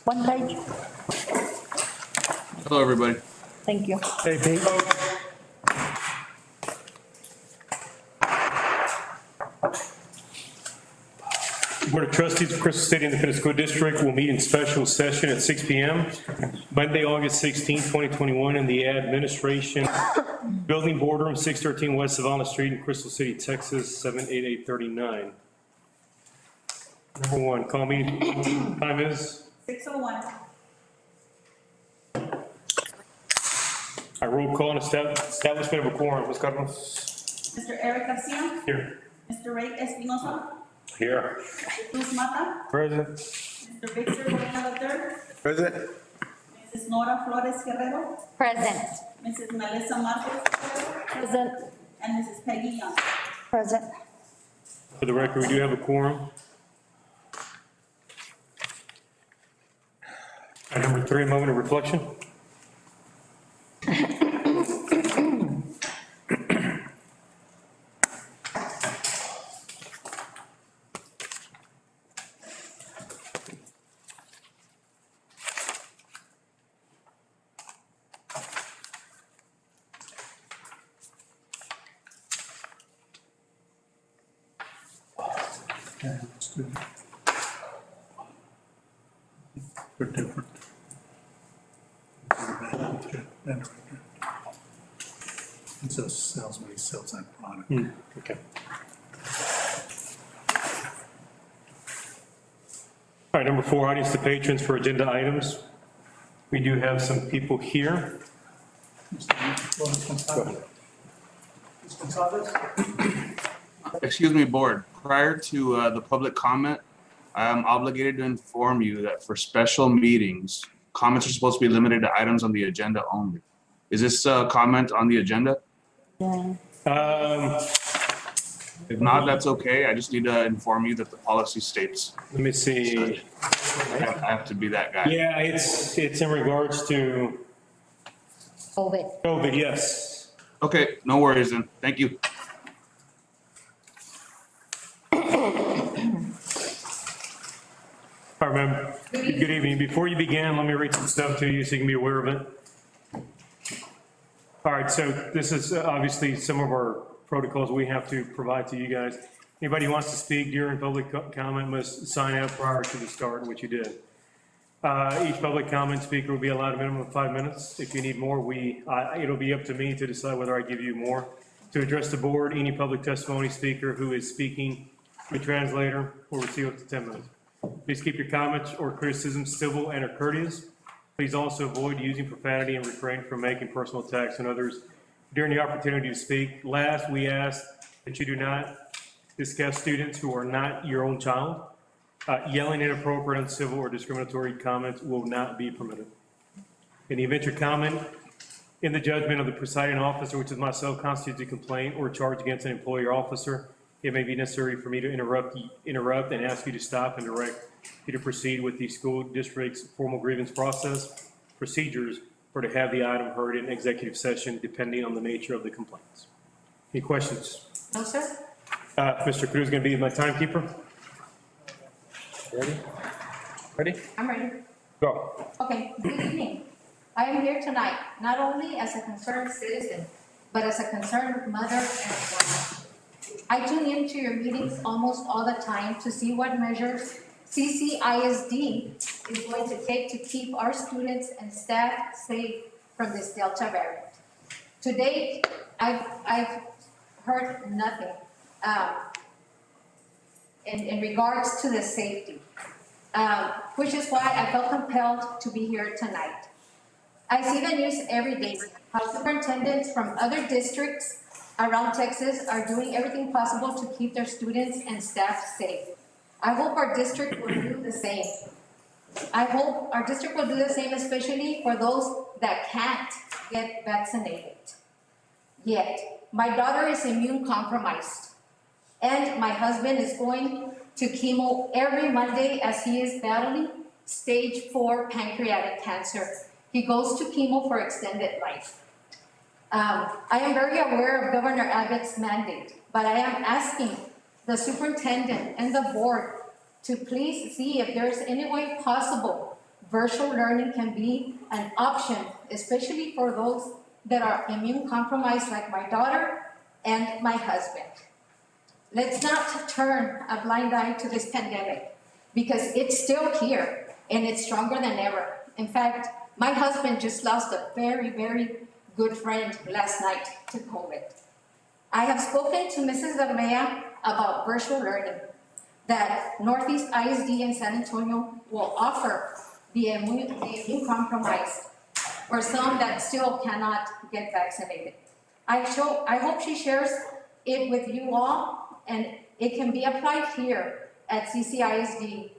One page. Hello, everybody. Thank you. Hey, Pete. Board of Trustees of Crystal City Independent School District will meet in special session at 6 p.m. Monday, August 16, 2021, in the Administration Building Boardroom, 613 West Savannah Street in Crystal City, Texas, 78839. Number one, call meeting time is 6:01. I roll call on establishment of a quorum. Ms. Carlos? Mr. Eric Garcia, Here. Mr. Ray Espinosa, Here. Cruz Mata, Present. Mr. Victor Bonilla III, Present. Mrs. Nora Flores Guerrero, Present. Mrs. Melissa Marquez Guerrero, Present. and Mrs. Peggy Young. Present. For the record, we do have a quorum. Number three, a moment of reflection. Yeah, let's do it. They're different. It's a salesman, he sells that product. Okay. All right, number four, audience to patrons for agenda items. We do have some people here. Excuse me, board. Prior to the public comment, I am obligated to inform you that for special meetings, comments are supposed to be limited to items on the agenda only. Is this a comment on the agenda? Yeah. If not, that's okay. I just need to inform you that the policy states Let me see. I have to be that guy. Yeah, it's in regards to COVID. COVID, yes. Okay, no worries then. Thank you. All right, ma'am. Good evening. Before you begin, let me read some stuff to you so you can be aware of it. All right, so this is obviously some of our protocols we have to provide to you guys. Anybody who wants to speak during public comment must sign up prior to the start, which you did. Each public comment speaker will be allowed a minimum of 5 minutes. If you need more, it'll be up to me to decide whether I give you more. To address the board, any public testimony speaker who is speaking to a translator will receive up to 10 minutes. Please keep your comments or criticisms civil and or courteous. Please also avoid using profanity and refrain from making personal attacks on others during the opportunity to speak. Last, we ask that you do not discuss students who are not your own child. Yelling inappropriate, uncivil, or discriminatory comments will not be permitted. In the event your comment in the judgment of the presiding officer, which is myself, constitutes a complaint or a charge against an employee or officer, it may be necessary for me to interrupt and ask you to stop and direct you to proceed with the school district's formal grievance process procedures or to have the item heard in executive session, depending on the nature of the complaints. Any questions? No, sir. Mr. Cruz is going to be my timekeeper. Ready? Ready? I'm ready. Go. Okay, good evening. I am here tonight, not only as a concerned citizen, but as a concerned mother and wife. I tune into your meetings almost all the time to see what measures CCISD is going to take to keep our students and staff safe from this Delta variant. To date, I've heard nothing in regards to the safety, which is why I felt compelled to be here tonight. I see the news every day, how superintendents from other districts around Texas are doing everything possible to keep their students and staff safe. I hope our district will do the same. I hope our district will do the same, especially for those that can't get vaccinated yet. My daughter is immune compromised, and my husband is going to chemo every Monday as he is battling stage 4 pancreatic cancer. He goes to chemo for extended life. I am very aware of Governor Abbott's mandate, but I am asking the superintendent and the board to please see if there's any way possible virtual learning can be an option, especially for those that are immune compromised like my daughter and my husband. Let's not turn a blind eye to this pandemic because it's still here and it's stronger than ever. In fact, my husband just lost a very, very good friend last night to COVID. I have spoken to Mrs. Vermea about virtual learning, that Northeast ISD in San Antonio will offer the immune compromised or some that still cannot get vaccinated. I hope she shares it with you all, and it can be applied here at CCISD.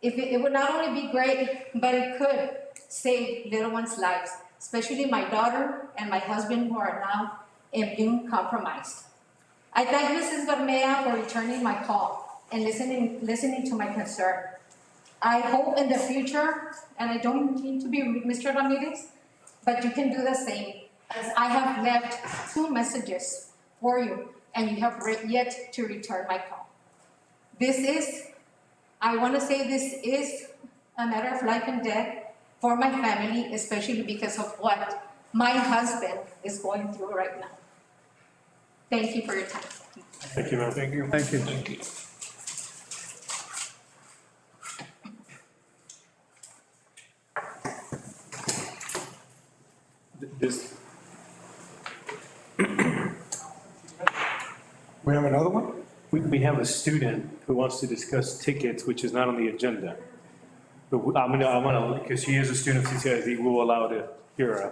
It would not only be great, but it could save little ones' lives, especially my daughter and my husband who are now immune compromised. I thank Mrs. Vermea for returning my call and listening to my concern. I hope in the future, and I don't mean to be rude, Mr. Ramirez, but you can do the same, as I have left 2 messages for you, and you have yet to return my call. I want to say this is a matter of life and death for my family, especially because of what my husband is going through right now. Thank you for your time. Thank you, ma'am. Thank you. Thank you. Thank you. This, We have another one? we have a student who wants to discuss tickets, which is not on the agenda. But I'm gonna, because she is a student of CCISD, we'll allow to hear her.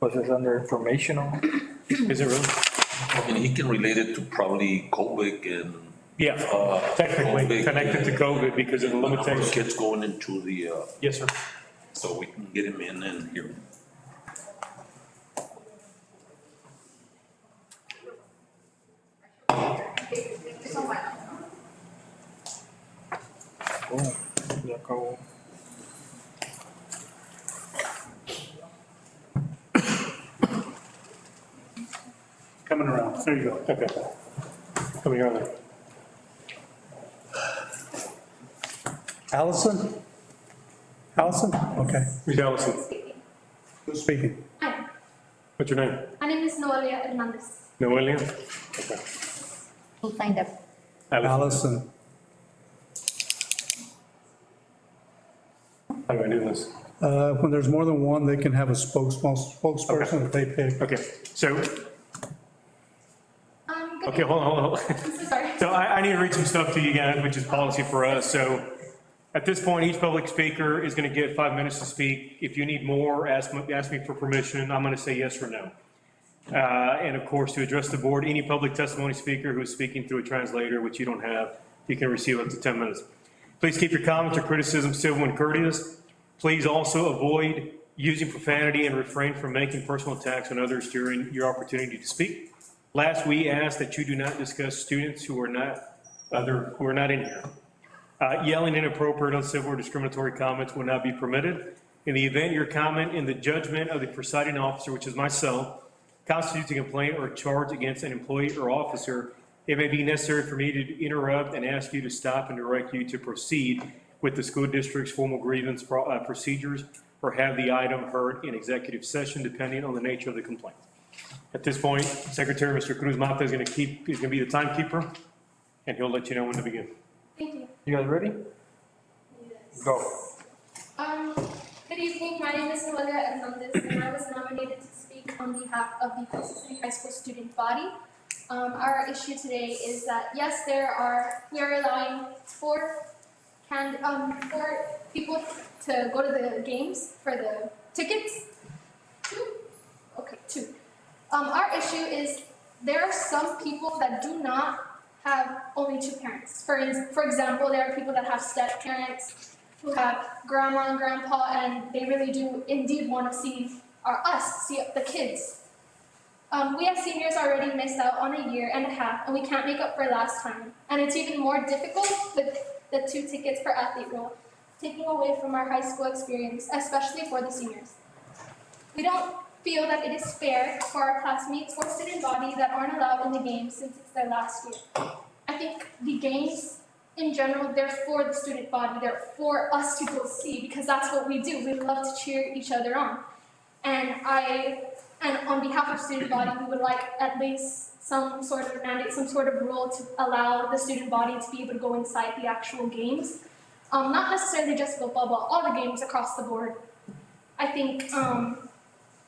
Was this under informational? Is it really? I mean, he can relate it to probably COVID and. Yeah, technically COVID connected to COVID because of the number of limitation. kids going into the, Yes, sir. so we can get him in and hear him. Coming around. There you go. Okay. Coming around there. Allison? Allison? Okay. Who's Allison? Who's speaking? Hi, What's your name? my name is Noelia Hernandez. Noelia? Okay. Who signed up? Allison. How do I do this? When there's more than one, they can have a spokesperson that they pick. Okay, so, Good okay, hold on. I'm so sorry. So I need to read some stuff to you guys, which is policy for us. So at this point, each public speaker is going to get 5 minutes to speak. If you need more, ask me for permission. I'm going to say yes or no. And of course, to address the board, any public testimony speaker who is speaking through a translator, which you don't have, you can receive up to 10 minutes. Please keep your comments or criticisms civil and courteous. Please also avoid using profanity and refrain from making personal attacks on others during your opportunity to speak. Last, we ask that you do not discuss students who are not in here. Yelling inappropriate, uncivil, or discriminatory comments will not be permitted. In the event your comment in the judgment of the presiding officer, which is myself, constitutes a complaint or a charge against an employee or officer, it may be necessary for me to interrupt and ask you to stop and direct you to proceed with the school district's formal grievance procedures or have the item heard in executive session, depending on the nature of the complaint. At this point, Secretary Mr. Cruz Mata is going to be the timekeeper, and he'll let you know when to begin. Thank you. You guys ready? Go. Good evening, my name is Noelia Hernandez, and I was nominated to speak on behalf of the CrystalCity High School student body. Our issue today is that, yes, we are allowing four people to go to the games for the tickets. Two. Our issue is there are some people that do not have only two parents. For example, there are people that have step parents who have grandma and grandpa, and they really do indeed want to see the kids. We as seniors already missed out on a year and a half, and we can't make up for last time. And it's even more difficult with the 2 tickets per athlete rule, taking away from our high school experience, especially for the seniors. We don't feel that it is fair for our classmates or student body that aren't allowed in the games since it's their last year. I think the games in general, they're for the student body, they're for us to go see, because that's what we do. We love to cheer each other on. And on behalf of student body, we would like at least some sort of mandate, some sort of rule to allow the student body to be able to go inside the actual games. Not necessarily just football, but all the games across the board. I think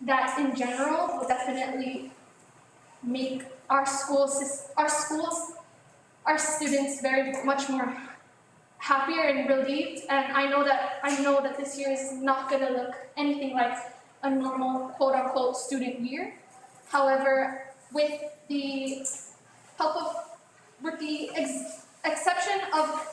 that in general will definitely make our students very much more happier and relieved. And I know that this year is not going to look anything like a normal quote unquote student year. However, with the exception of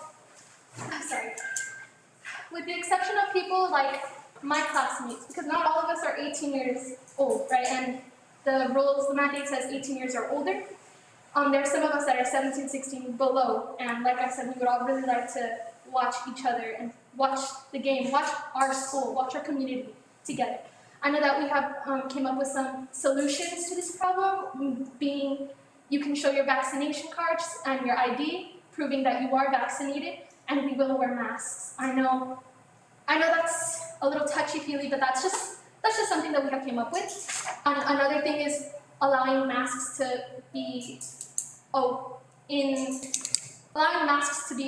people like my classmates, because not all of us are 18 years old, right? And the mandate says 18 years or older. There's some of us that are 17, 16 below, and like I said, we would all really like to watch each other and watch the game, watch our school, watch our community together. I know that we have came up with some solutions to this problem, being you can show your vaccination cards and your ID, proving that you are vaccinated, and we will wear masks. I know that's a little touchy-feely, but that's just something that we have came up with. And another thing is allowing masks to be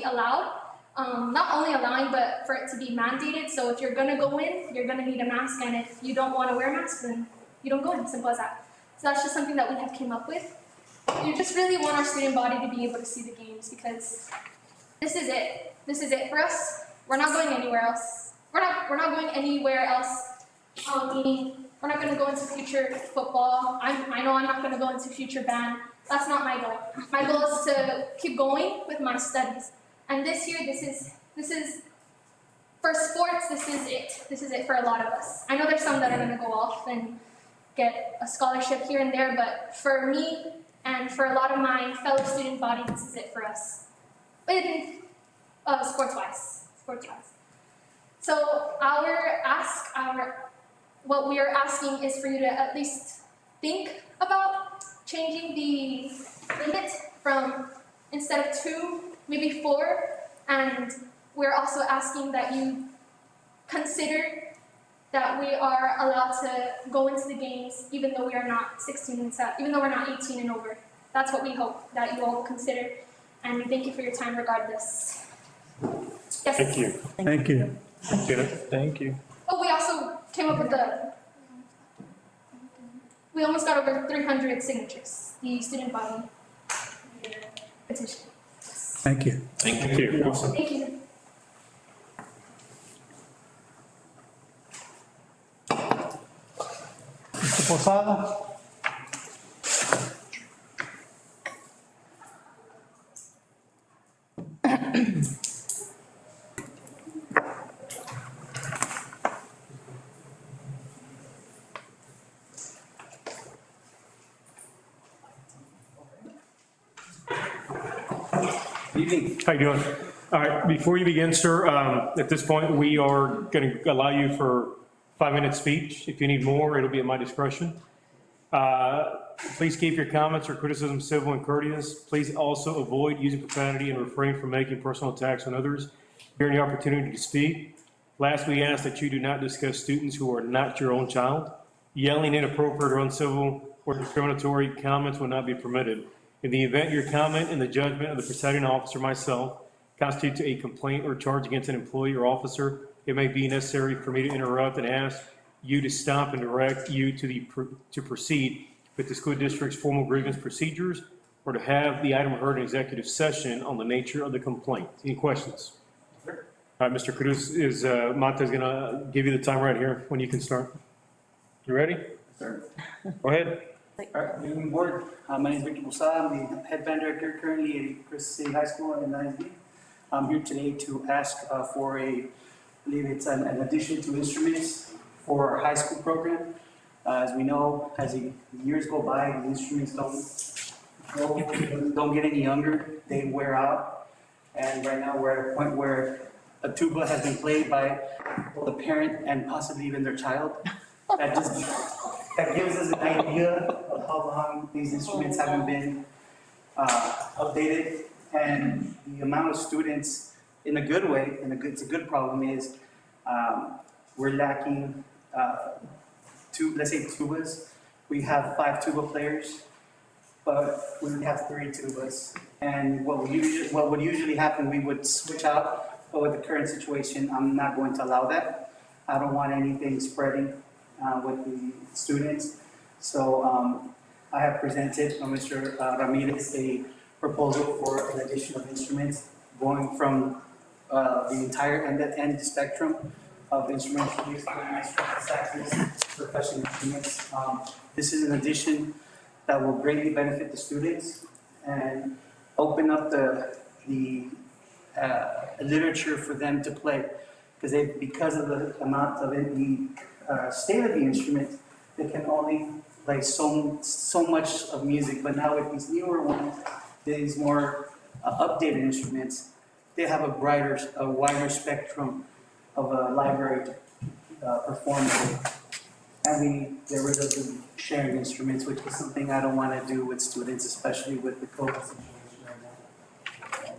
allowed. Not only allowing, but for it to be mandated. So if you're gonna go in, you're gonna need a mask, and if you don't want to wear a mask, then you don't go in. Simple as that. So that's just something that we have came up with. We just really want our student body to be able to see the games, because this is it. This is it for us. We're not going anywhere else. We're not going anywhere else. Meaning we're not going to go into future football. I know I'm not going to go into future band. That's not my goal. My goal is to keep going with my studies. And this year, this is for sports. This is it. This is it for a lot of us. I know there's some that are going to go off and get a scholarship here and there, but for me and for a lot of my fellow student body, this is it for us. Sports-wise. So what we are asking is for you to at least think about changing the limit from, instead of 2, maybe 4, and we're also asking that you consider that we are allowed to go into the games even though we are not 16 and 7, even though we're not 18 and over. That's what we hope that you all will consider, and we thank you for your time regardless. Yes? Thank you. Thank you. Thank you. Oh, we also came up with we almost got over 300 signatures, the student body petition. Thank you. Thank you. Awesome. Thank you. Mr. Posada? Evening. How you doing? All right, before you begin, sir, at this point, we are going to allow you for 5-minute speech. If you need more, it'll be at my discretion. Please keep your comments or criticisms civil and courteous. Please also avoid using profanity and refrain from making personal attacks on others during the opportunity to speak. Last, we ask that you do not discuss students who are not your own child. Yelling, inappropriate, or uncivil or discriminatory comments will not be permitted. In the event your comment in the judgment of the presiding officer, myself, constitutes a complaint or charge against an employee or officer, it may be necessary for me to interrupt and ask you to stop and direct you to proceed with the school district's formal grievance procedures, or to have the item heard in executive session on the nature of the complaint. Any questions? All right, Mr. Cruz, Mata's gonna give you the time right here when you can start. You ready? Sir. Go ahead. All right, good evening, board. My name is Victor Posada. I'm the head band director currently at CrystalCity High School in ISD. I'm here today to ask for I believe it's an addition to instruments for our high school program. As we know, as the years go by, the instruments don't get any younger. They wear out. And right now we're at a point where a tuba has been played by the parent and possibly even their child. That gives us an idea of how long these instruments haven't been updated. And the amount of students, in a good way, it's a good problem, is we're lacking let's say tubas. We have 5 tuba players, but we only have 3 tubas. And what would usually happen, we would switch out, but with the current situation, I'm not going to allow that. I don't want anything spreading with the students. So I have presented Mr. Ramirez a proposal for an addition of instruments going from the entire end spectrum of instruments, saxes, percussion instruments. This is an addition that will greatly benefit the students and open up the literature for them to play. Because of the amount of the state of the instrument, they can only play so much of music. But now with these newer ones, these more updated instruments, they have a wider spectrum of a library to perform with. And we get rid of the sharing instruments, which is something I don't want to do with students, especially with the COVID situation right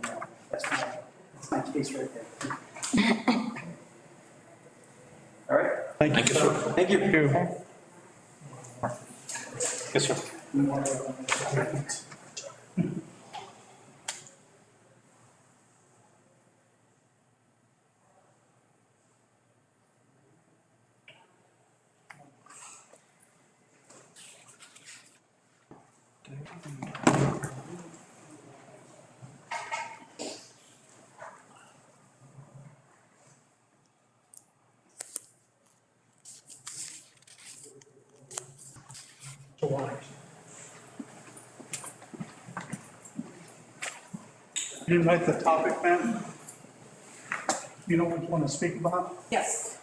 now. And, that's my case right there. All right. Thank you, sir. Thank you. Yes, sir. You didn't like the topic, ma'am? You know what you want to speak about? Yes,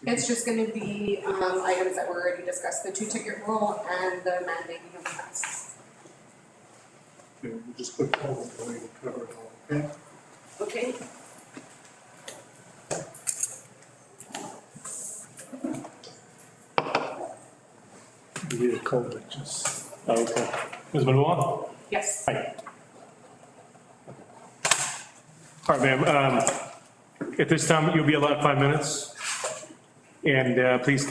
it's just gonna be, items that were already discussed, the 2-ticket rule and the mandating of masks. Okay, we'll just click over the way to cover it all, okay? Okay? We need a code, just. Okay. Ms. Manuel? Yes. Hi. All right, ma'am. At this time, you'll be allowed 5 minutes. And please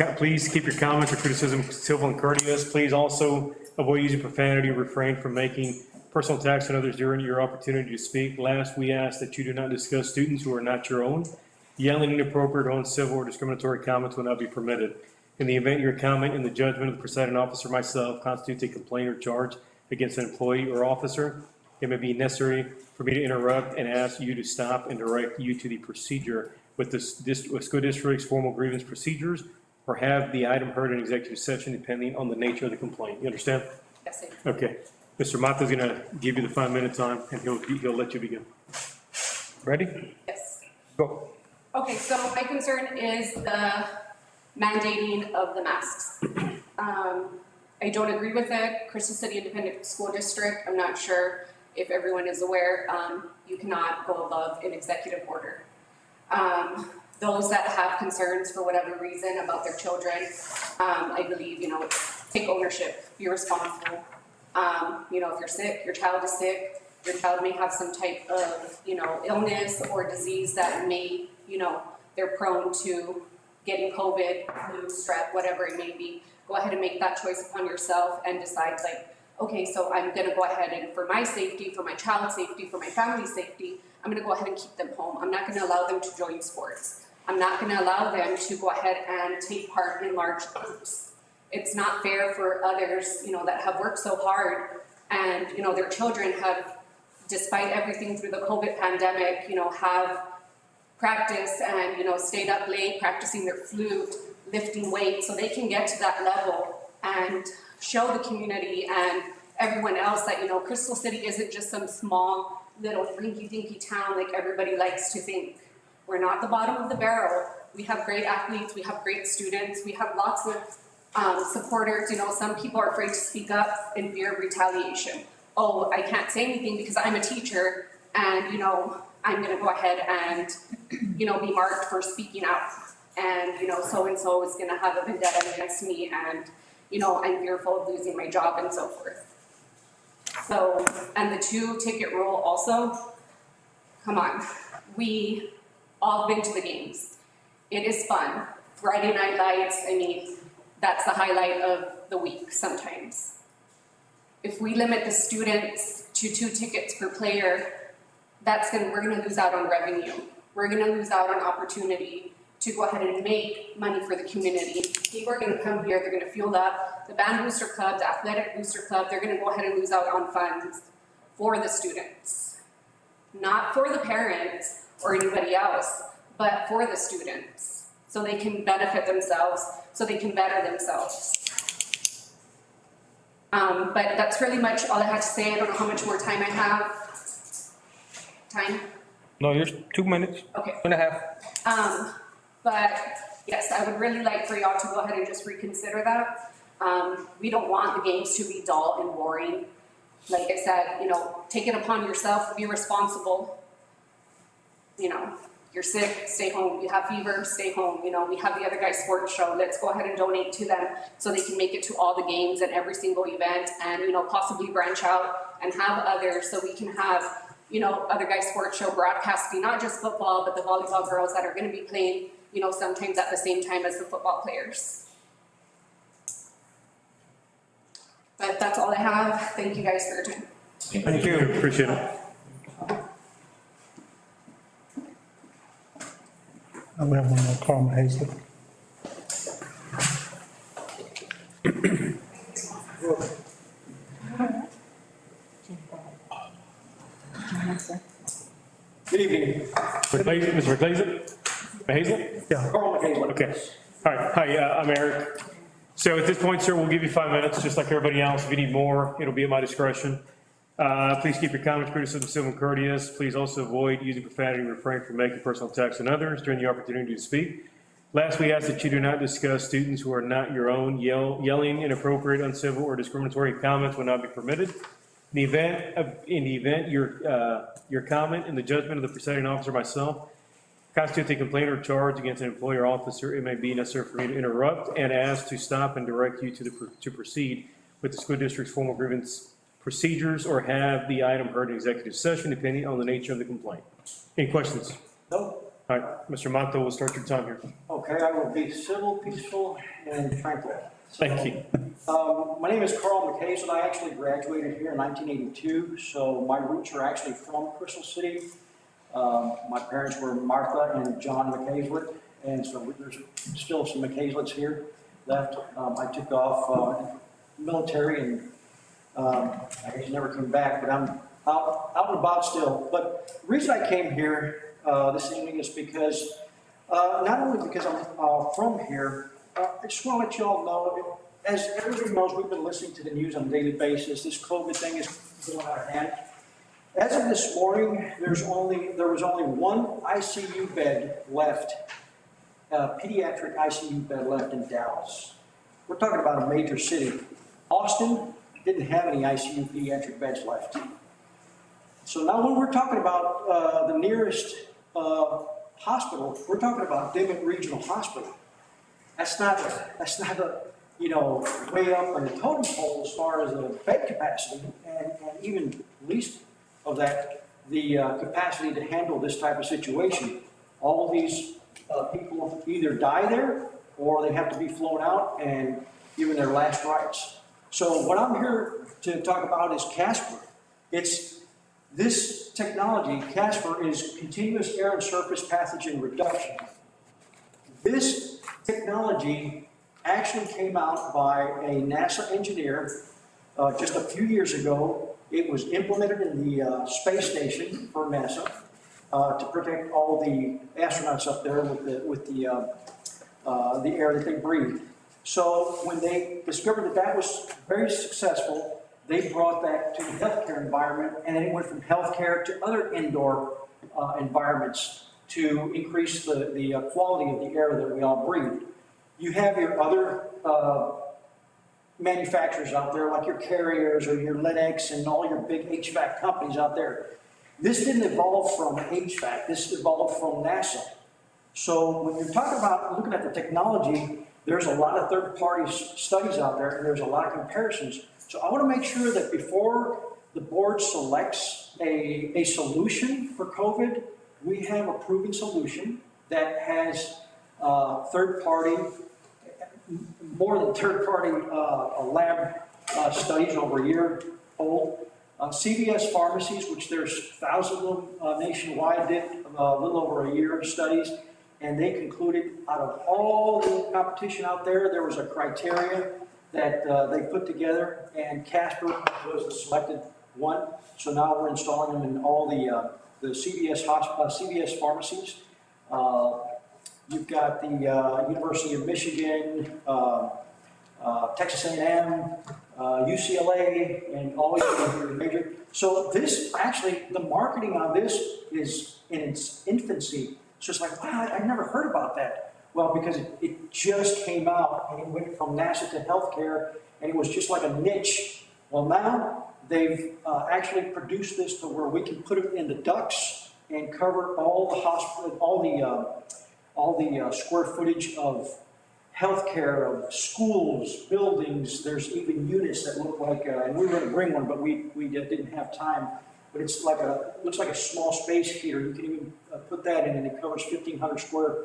keep your comments or criticism civil and courteous. Please also avoid using profanity, refrain from making personal attacks on others during your opportunity to speak. Last, we ask that you do not discuss students who are not your own. Yelling inappropriate, uncivil, or discriminatory comments will not be permitted. In the event your comment in the judgment of the presiding officer or myself constitutes a complaint or charge against an employee or officer, it may be necessary for me to interrupt and ask you to stop and direct you to the procedure with with school district's formal grievance procedures, or have the item heard in executive session depending on the nature of the complaint. You understand? Yes, sir. Okay. Mr. Mata's gonna give you the 5 minute time and he'll let you begin. Ready? Yes. Go. Okay, so my concern is the mandating of the masks. I don't agree with it. Crystal City Independent School District, I'm not sure if everyone is aware, you cannot go above an executive order. Those that have concerns for whatever reason about their children, I believe, take ownership, be responsible. If you're sick, your child is sick, your child may have some type of, illness or disease that may, they're prone to getting COVID, flu, strep, whatever it may be. Go ahead and make that choice upon yourself and decide, okay, so I'm gonna go ahead and for my safety, for my child's safety, for my family's safety, I'm gonna go ahead and keep them home. I'm not gonna allow them to join sports. I'm not gonna allow them to go ahead and take part in large groups. It's not fair for others, that have worked so hard and, their children have, despite everything through the COVID pandemic, have practiced and, stayed up late practicing their flute, lifting weights, so they can get to that level and show the community and everyone else that, Crystal City isn't just some small little rinky-dinky town like everybody likes to think. We're not the bottom of the barrel. We have great athletes, we have great students, we have lots of supporters. Some people are afraid to speak up in fear of retaliation. Oh, I can't say anything because I'm a teacher and, I'm gonna go ahead and, be marked for speaking out. And, so-and-so is gonna have a vendetta against me and, I'm fearful of losing my job and so forth. So, and the 2-ticket rule also, come on, we all been to the games. It is fun. Friday night lights, I mean, that's the highlight of the week sometimes. If we limit the students to 2 tickets per player, we're gonna lose out on revenue. We're gonna lose out on opportunity to go ahead and make money for the community. People are gonna come here, they're gonna fuel up. The band booster club, the athletic booster club, they're gonna go ahead and lose out on funds for the students. Not for the parents or anybody else, but for the students. So they can benefit themselves, so they can better themselves. But that's really much all I have to say. I don't know how much more time I have. Time? No, you're 2 minutes. Okay. 2.5. But yes, I would really like for y'all to go ahead and just reconsider that. We don't want the games to be dull and boring. Like I said, you know, take it upon yourself, be responsible. You know, you're sick, stay home. You have fever, stay home. You know, we have the other guys' sports show. Let's go ahead and donate to them so they can make it to all the games and every single event, and, you know, possibly branch out and have others so we can have, you know, other guys' sports show broadcasting, not just football, but the volleyball girls that are going to be playing, you know, sometimes at the same time as the football players. But that's all I have. Thank you guys for your time. Thank you, appreciate it. We have one more, Carl Hazlett. Good evening. Mr. McClazen? Yeah. Carl McCain. Okay. All right. Hi, I'm Eric. So at this point, sir, we'll give you 5 minutes, just like everybody else. If you need more, it'll be at my discretion. Please keep your comments, criticism, civil and courteous. Please also avoid using profanity and refrain from making personal attacks on others during the opportunity to speak. Last, we ask that you do not discuss students who are not your own. Yelling inappropriate, uncivil, or discriminatory comments will not be permitted. In the event your comment in the judgment of the presiding officer, myself, constitutes a complaint or charge against an employee or officer, it may be necessary for me to interrupt and ask to stop and direct you to proceed with the school district's formal grievance procedures or have the item heard in executive session, depending on the nature of the complaint. Any questions? No? All right, Mr. Monto, we'll start your time here. Okay, I will be civil, peaceful, and tranquil. Thank you. My name is Carl McCain. I actually graduated here in 1982, so my roots are actually from Crystal City. My parents were Martha and John McCain, and so there's still some McCain's here left. I took off military and I guess never came back, but I'm out and about still. But the reason I came here this evening is because, not only because I'm from here, I just want to let you all know, as everybody knows, we've been listening to the news on a daily basis. This COVID thing is going out of hand. As of this morning, there was only one ICU bed left, pediatric ICU bed left in Dallas. We're talking about a major city. Austin didn't have any ICU pediatric beds left. So now when we're talking about the nearest hospital, we're talking about Dimmitt Regional Hospital. That's not a you know, way up on the totem pole as far as the bed capacity and even least of that, the capacity to handle this type of situation. All of these people either die there or they have to be flown out and given their last rites. So what I'm here to talk about is CASPER. It's this technology. CASPER is continuous air and surface pathogen reduction. This technology actually came out by a NASA engineer just a few years ago. It was implemented in the space station for NASA to protect all the astronauts up there with the air that they breathe. So when they discovered that that was very successful, they brought that to the healthcare environment, and then it went from healthcare to other indoor environments to increase the quality of the air that we all breathe. You have your other manufacturers out there, like your Carriers or your Lennox and all your big HVAC companies out there. This didn't evolve from HVAC, this evolved from NASA. So when you're talking about looking at the technology, there's a lot of third-party studies out there, and there's a lot of comparisons. So I want to make sure that before the board selects a solution for COVID, we have a proven solution that has third-party, more than third-party lab studies over a year old. CVS pharmacies, which there's thousands of them nationwide, did a little over a year of studies, and they concluded out of all the competition out there, there was a criteria that they put together, and Casper was the selected one. So now we're installing them in all the CVS CVS pharmacies. You've got the University of Michigan, Texas A&M, UCLA, and all these major. So this, actually, the marketing on this is in its infancy. So it's like, wow, I never heard about that. Well, because it just came out, and it went from NASA to healthcare, and it was just like a niche. Well, now they've actually produced this to where we can put it in the ducts and cover all the hospital, all the square footage of healthcare, of schools, buildings. There's even units that look like, and we were going to bring one, but we didn't have time. But it's like looks like a small space heater. You can even put that in, and it covers 1,500 square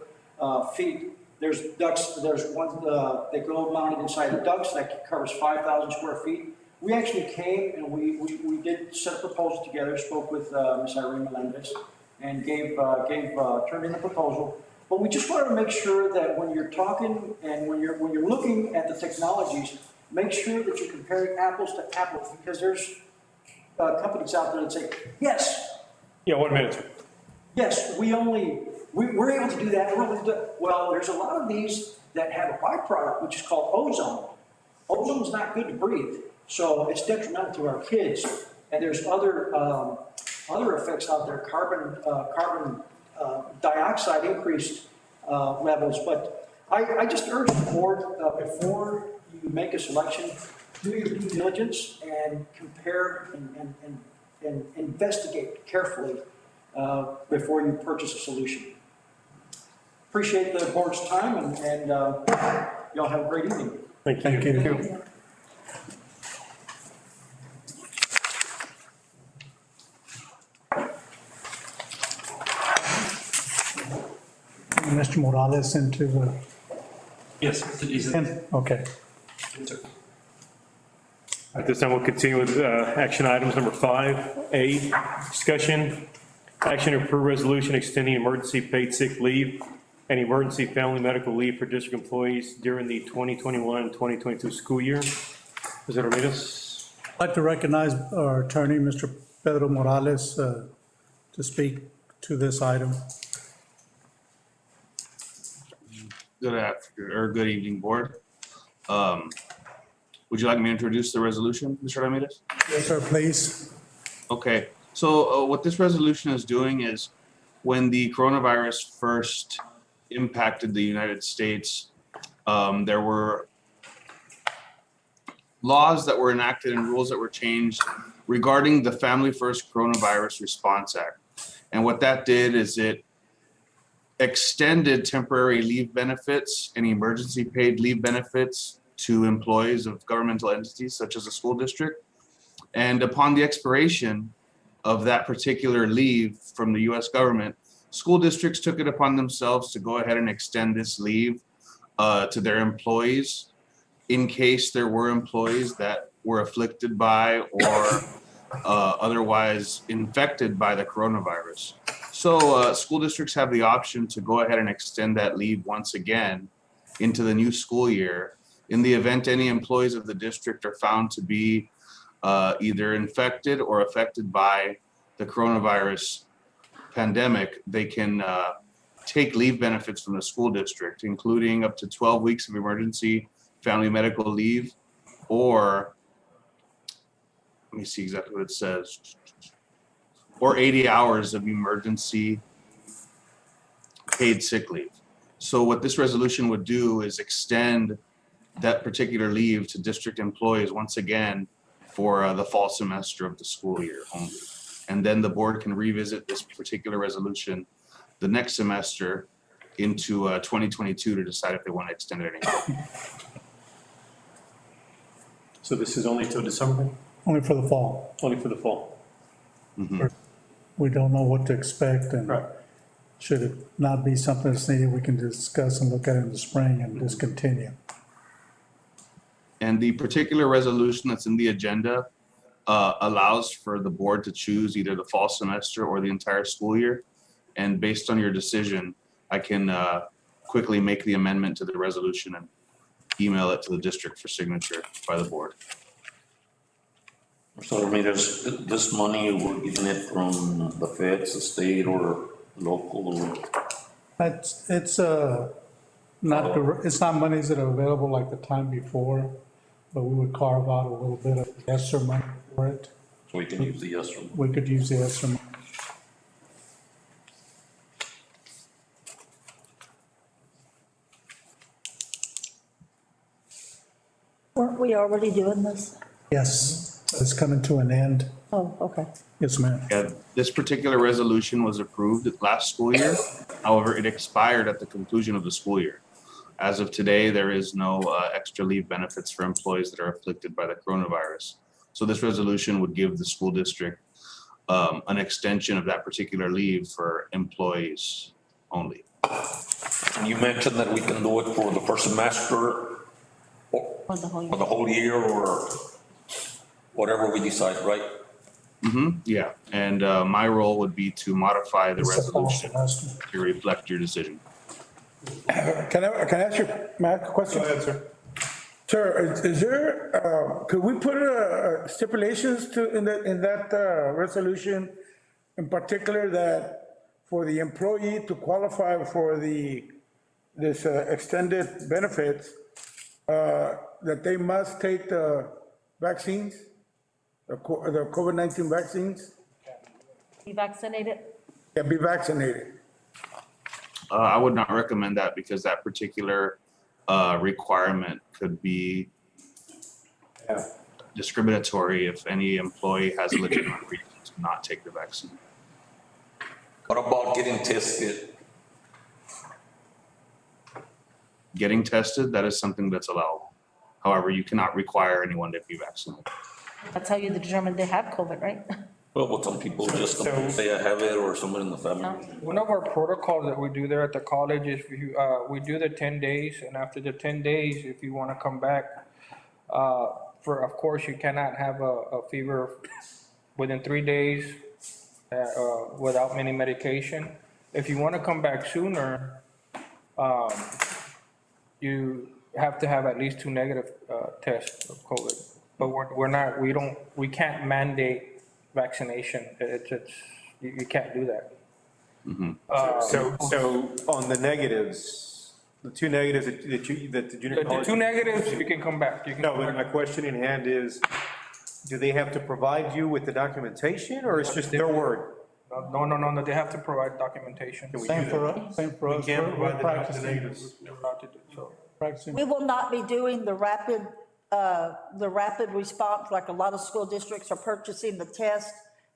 feet. There's ducts. There's ones that go mounted inside the ducts that covers 5,000 square feet. We actually came and we did set a proposal together. Spoke with Ms. Irene Melendez and turned in the proposal. But we just wanted to make sure that when you're talking and when you're looking at the technologies, make sure that you're comparing apples to apples, because there's companies out there that say, yes. Yeah, 1 minute, sir. Yes, we're able to do that. We're able to do that. Well, there's a lot of these that have a byproduct, which is called ozone. Ozone is not good to breathe, so it's detrimental to our kids. And there's other effects out there, carbon dioxide increased levels. But I just urge the board, before you make a selection, do your due diligence and compare and investigate carefully before you purchase a solution. Appreciate the board's time, and y'all have a great evening. Thank you. Thank you. Mr. Morales into the, Yes, okay. At this time, we'll continue with action items number 5A, discussion, action to approve resolution extending emergency paid sick leave and emergency family medical leave for district employees during the 2021-2022 school year. Mr. Ramirez. I'd like to recognize our attorney, Mr. Pedro Morales, to speak to this item. Good evening, board. Would you like me to introduce the resolution, Mr. Ramirez? Yes, sir, please. Okay, so what this resolution is doing is, when the coronavirus first impacted the United States, there were laws that were enacted and rules that were changed regarding the Family First Coronavirus Response Act. And what that did is it extended temporary leave benefits and emergency paid leave benefits to employees of governmental entities such as a school district. And upon the expiration of that particular leave from the US government, school districts took it upon themselves to go ahead and extend this leave to their employees in case there were employees that were afflicted by or otherwise infected by the coronavirus. So school districts have the option to go ahead and extend that leave once again into the new school year. In the event any employees of the district are found to be either infected or affected by the coronavirus pandemic, they can take leave benefits from the school district, including up to 12 weeks of emergency family medical leave, or let me see exactly what it says, or 80 hours of emergency paid sick leave. So what this resolution would do is extend that particular leave to district employees once again for the fall semester of the school year only. And then the board can revisit this particular resolution the next semester into 2022 to decide if they want to extend it anymore. So this is only till December? Only for the fall. Only for the fall. We don't know what to expect, and Right. should it not be something that's needed, we can discuss and look at it in the spring and discontinue. And the particular resolution that's in the agenda allows for the board to choose either the fall semester or the entire school year. And based on your decision, I can quickly make the amendment to the resolution and email it to the district for signature by the board. So Ramirez, this money, we're getting it from the feds, the state, or local, or? It's not monies that are available like the time before, but we would carve out a little bit of ESSER money for it. So we can use the ESSER. We could use the ESSER money. Weren't we already doing this? Yes, it's coming to an end. Oh, okay. Yes, ma'am. Yeah, this particular resolution was approved last school year. However, it expired at the conclusion of the school year. As of today, there is no extra leave benefits for employees that are afflicted by the coronavirus. So this resolution would give the school district an extension of that particular leave for employees only. And you mentioned that we can do it for the first semester, For the whole for the whole year, or whatever we decide, right? Yeah, and my role would be to modify the It's a fall resolution semester. to reflect your decision. Can I ask you, Matt, a question? Go ahead, sir. Sir, is there, could we put stipulations in that resolution, in particular that for the employee to qualify for this extended benefits, that they must take the vaccines, the COVID-19 vaccines, Be vaccinated? and be vaccinated? I would not recommend that because that particular requirement could be discriminatory if any employee has a legitimate reason to not take the vaccine. What about getting tested? Getting tested, that is something that's allowable. However, you cannot require anyone to be vaccinated. That's how you determine they have COVID, right? Well, with some people just say I have it, or someone in the family. One of our protocols that we do there at the college is we do the 10 days, and after the 10 days, if you want to come back, of course, you cannot have a fever within 3 days without any medication. If you want to come back sooner, you have to have at least 2 negative tests of COVID. But we can't mandate vaccination. You can't do that. So on the negatives, the two negatives that the junior college. The 2 negatives, you can come back. You can No, come but back. my question in hand is, do they have to provide you with the documentation, or it's just their word? No, they have to provide documentation. Same for us, same for us. We can't We're provide the practicing. negatives. They're allowed to do so. Practicing. We will not be doing the rapid response, like a lot of school districts are purchasing the test,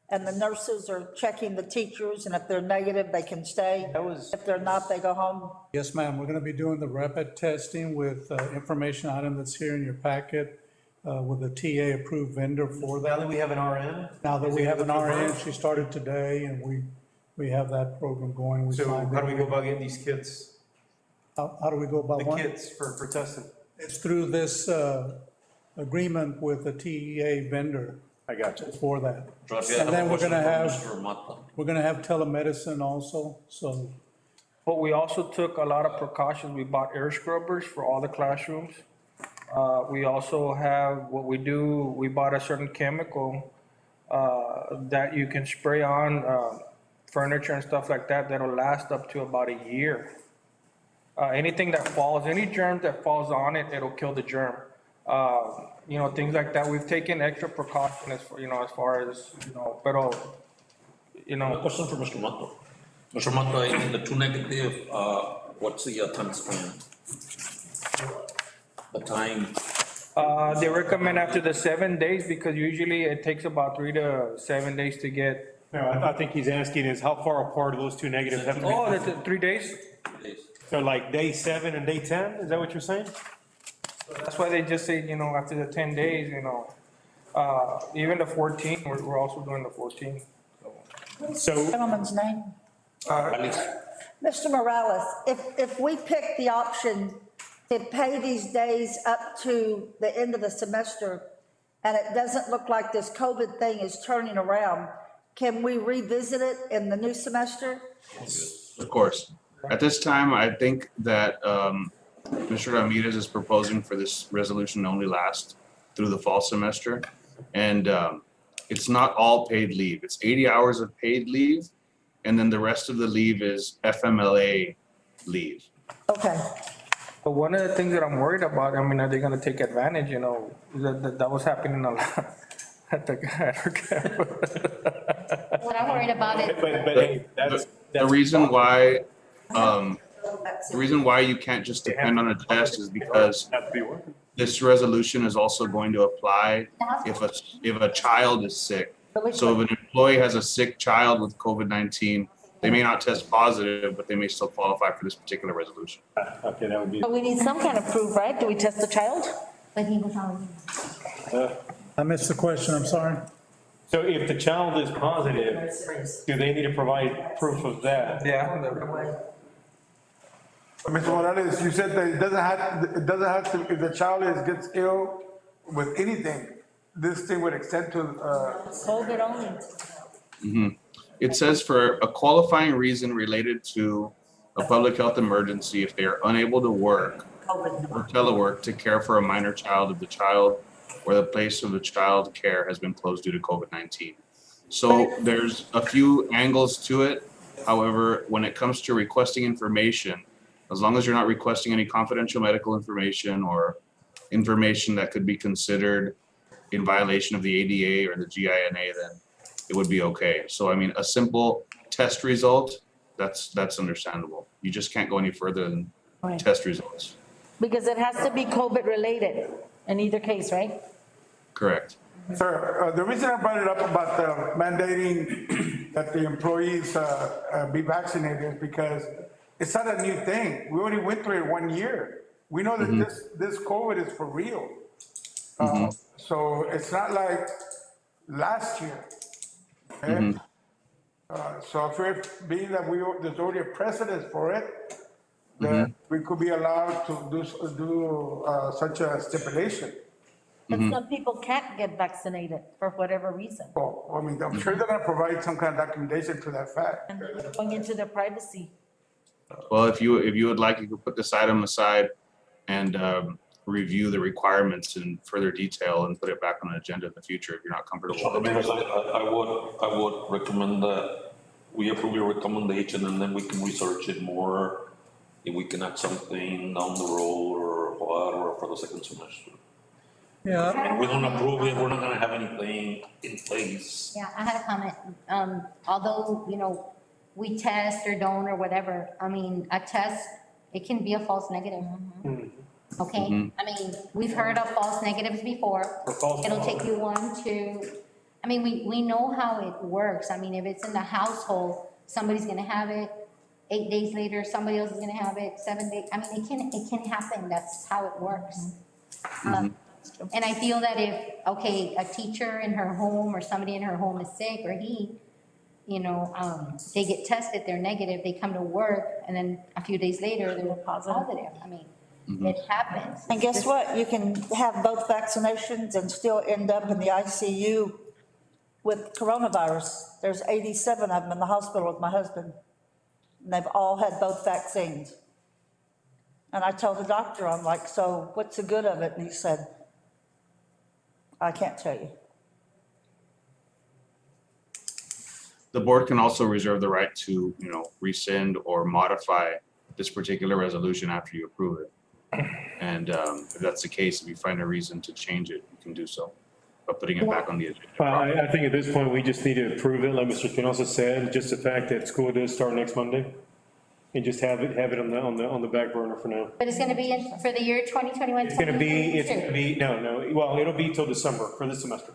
and the nurses are checking the teachers, and if they're negative, they can stay. If they're not, they go home. Yes, ma'am, we're gonna be doing the rapid testing with information item that's here in your packet, with a TA-approved vendor for Now that. that we have an RN? Now that we have an RN, she started today, and we have that program going. So signed how do it. we go about getting these kits, How do we go about the one? kits for testing? It's through this agreement with a TEA vendor I got you. for that. Rafael, And then we're gonna have, Mr. Mata. we're gonna have telemedicine also, so But we also took a lot of precautions. We bought air scrubbers for all the classrooms. We also have, we bought a certain chemical that you can spray on furniture and stuff like that, that'll last up to about a year. Anything that falls, any germ that falls on it, it'll kill the germ. Things like that. We've taken extra precaution as far as, Question for Mr. Mata. Mr. Mata, in the 2 negative, what's the time span? The time, They recommend after the 7 days, because usually it takes about 3 to 7 days to get. No, I think he's asking is how far apart are those two negatives have to be? Oh, that's 3 days? So like day 7 and day 10, is that what you're saying? That's why they just say, after the 10 days, Even the 14, we're also doing the 14. So, Gentleman's name? Mr. Morales, if we pick the option to pay these days up to the end of the semester, and it doesn't look like this COVID thing is turning around, can we revisit it in the new semester? Of course. At this time, I think that Mr. Ramirez is proposing for this resolution to only last through the fall semester. And it's not all paid leave. It's 80 hours of paid leave. And then the rest of the leave is FMLA leave. Okay. But one of the things that I'm worried about, I mean, are they gonna take advantage, you know, that was happening a lot at our campus. What I'm worried about is, The reason why you can't just depend on a test is because this resolution is also going to apply if a child is sick. So if an employee has a sick child with COVID-19, they may not test positive, but they may still qualify for this particular resolution. okay, that would be. But we need some kind of proof, right? Do we test the child? but he was already. I missed the question, I'm sorry. So if the child is positive, do they need to provide proof of that? Yeah. Mr. Morales, you said that it doesn't have to, if the child gets ill with anything, this thing would extend to, COVID only. Mm-hmm. It says for a qualifying reason related to a public health emergency, if they are unable to work or telework to care for a minor child if the child or the place of the child care has been closed due to COVID-19. So there's a few angles to it. However, when it comes to requesting information, as long as you're not requesting any confidential medical information or information that could be considered in violation of the ADA or the GINA, then it would be okay. So, I mean, a simple test result, that's understandable. You just can't go any further than test results. Because it has to be COVID related in either case, right? Correct. sir, the reason I brought it up about mandating that the employees be vaccinated is because it's not a new thing. We already went through it 1 year. We know that this COVID is for real. So it's not like last year. Okay? So if we're, being that there's already a precedent for it, that we could be allowed to do such a stipulation. But some people can't get vaccinated for whatever reason. Well, I mean, I'm sure they're gonna provide some kind of documentation to that fact. And they're going into their privacy. Well, if you would like, you could put this item aside and review the requirements in further detail and put it back on the agenda in the future if you're not comfortable with it. I would recommend that we approve your recommendation and then we can research it more. If we can add something down the road or what, or for the second semester. Yeah, And we don't approve it, we're not gonna have anything in place. Yeah, I had a comment. Although, you know, we test or don't or whatever, I mean, a test, it can be a false negative. Okay? I mean, we've heard of false negatives before. It'll take you 1, 2. I mean, we know how it works. I mean, if it's in the household, somebody's gonna have it. 8 days later, somebody else is gonna have it. 7 days. I mean, it can happen. That's how it works. And I feel that if, okay, a teacher in her home or somebody in her home is sick or you know, they get tested, they're negative, they come to work, and then a few days later, they're positive. I mean, it happens. And guess what? You can have both vaccinations and still end up in the ICU with coronavirus. There's 87 of them in the hospital with my husband. And they've all had both vaccines. And I told the doctor, I'm like, so what's the good of it? And he said, I can't tell you. The board can also reserve the right to, you know, rescind or modify this particular resolution after you approve it. And if that's the case, if you find a reason to change it, you can do so by putting it back on the agenda. I think at this point, we just need to approve it, like Mr. Espinosa said, just the fact that school does start next Monday. And just have it on the back burner for now. But it's gonna be in for the year 2021. It's gonna be, no, well, it'll be till December for this semester.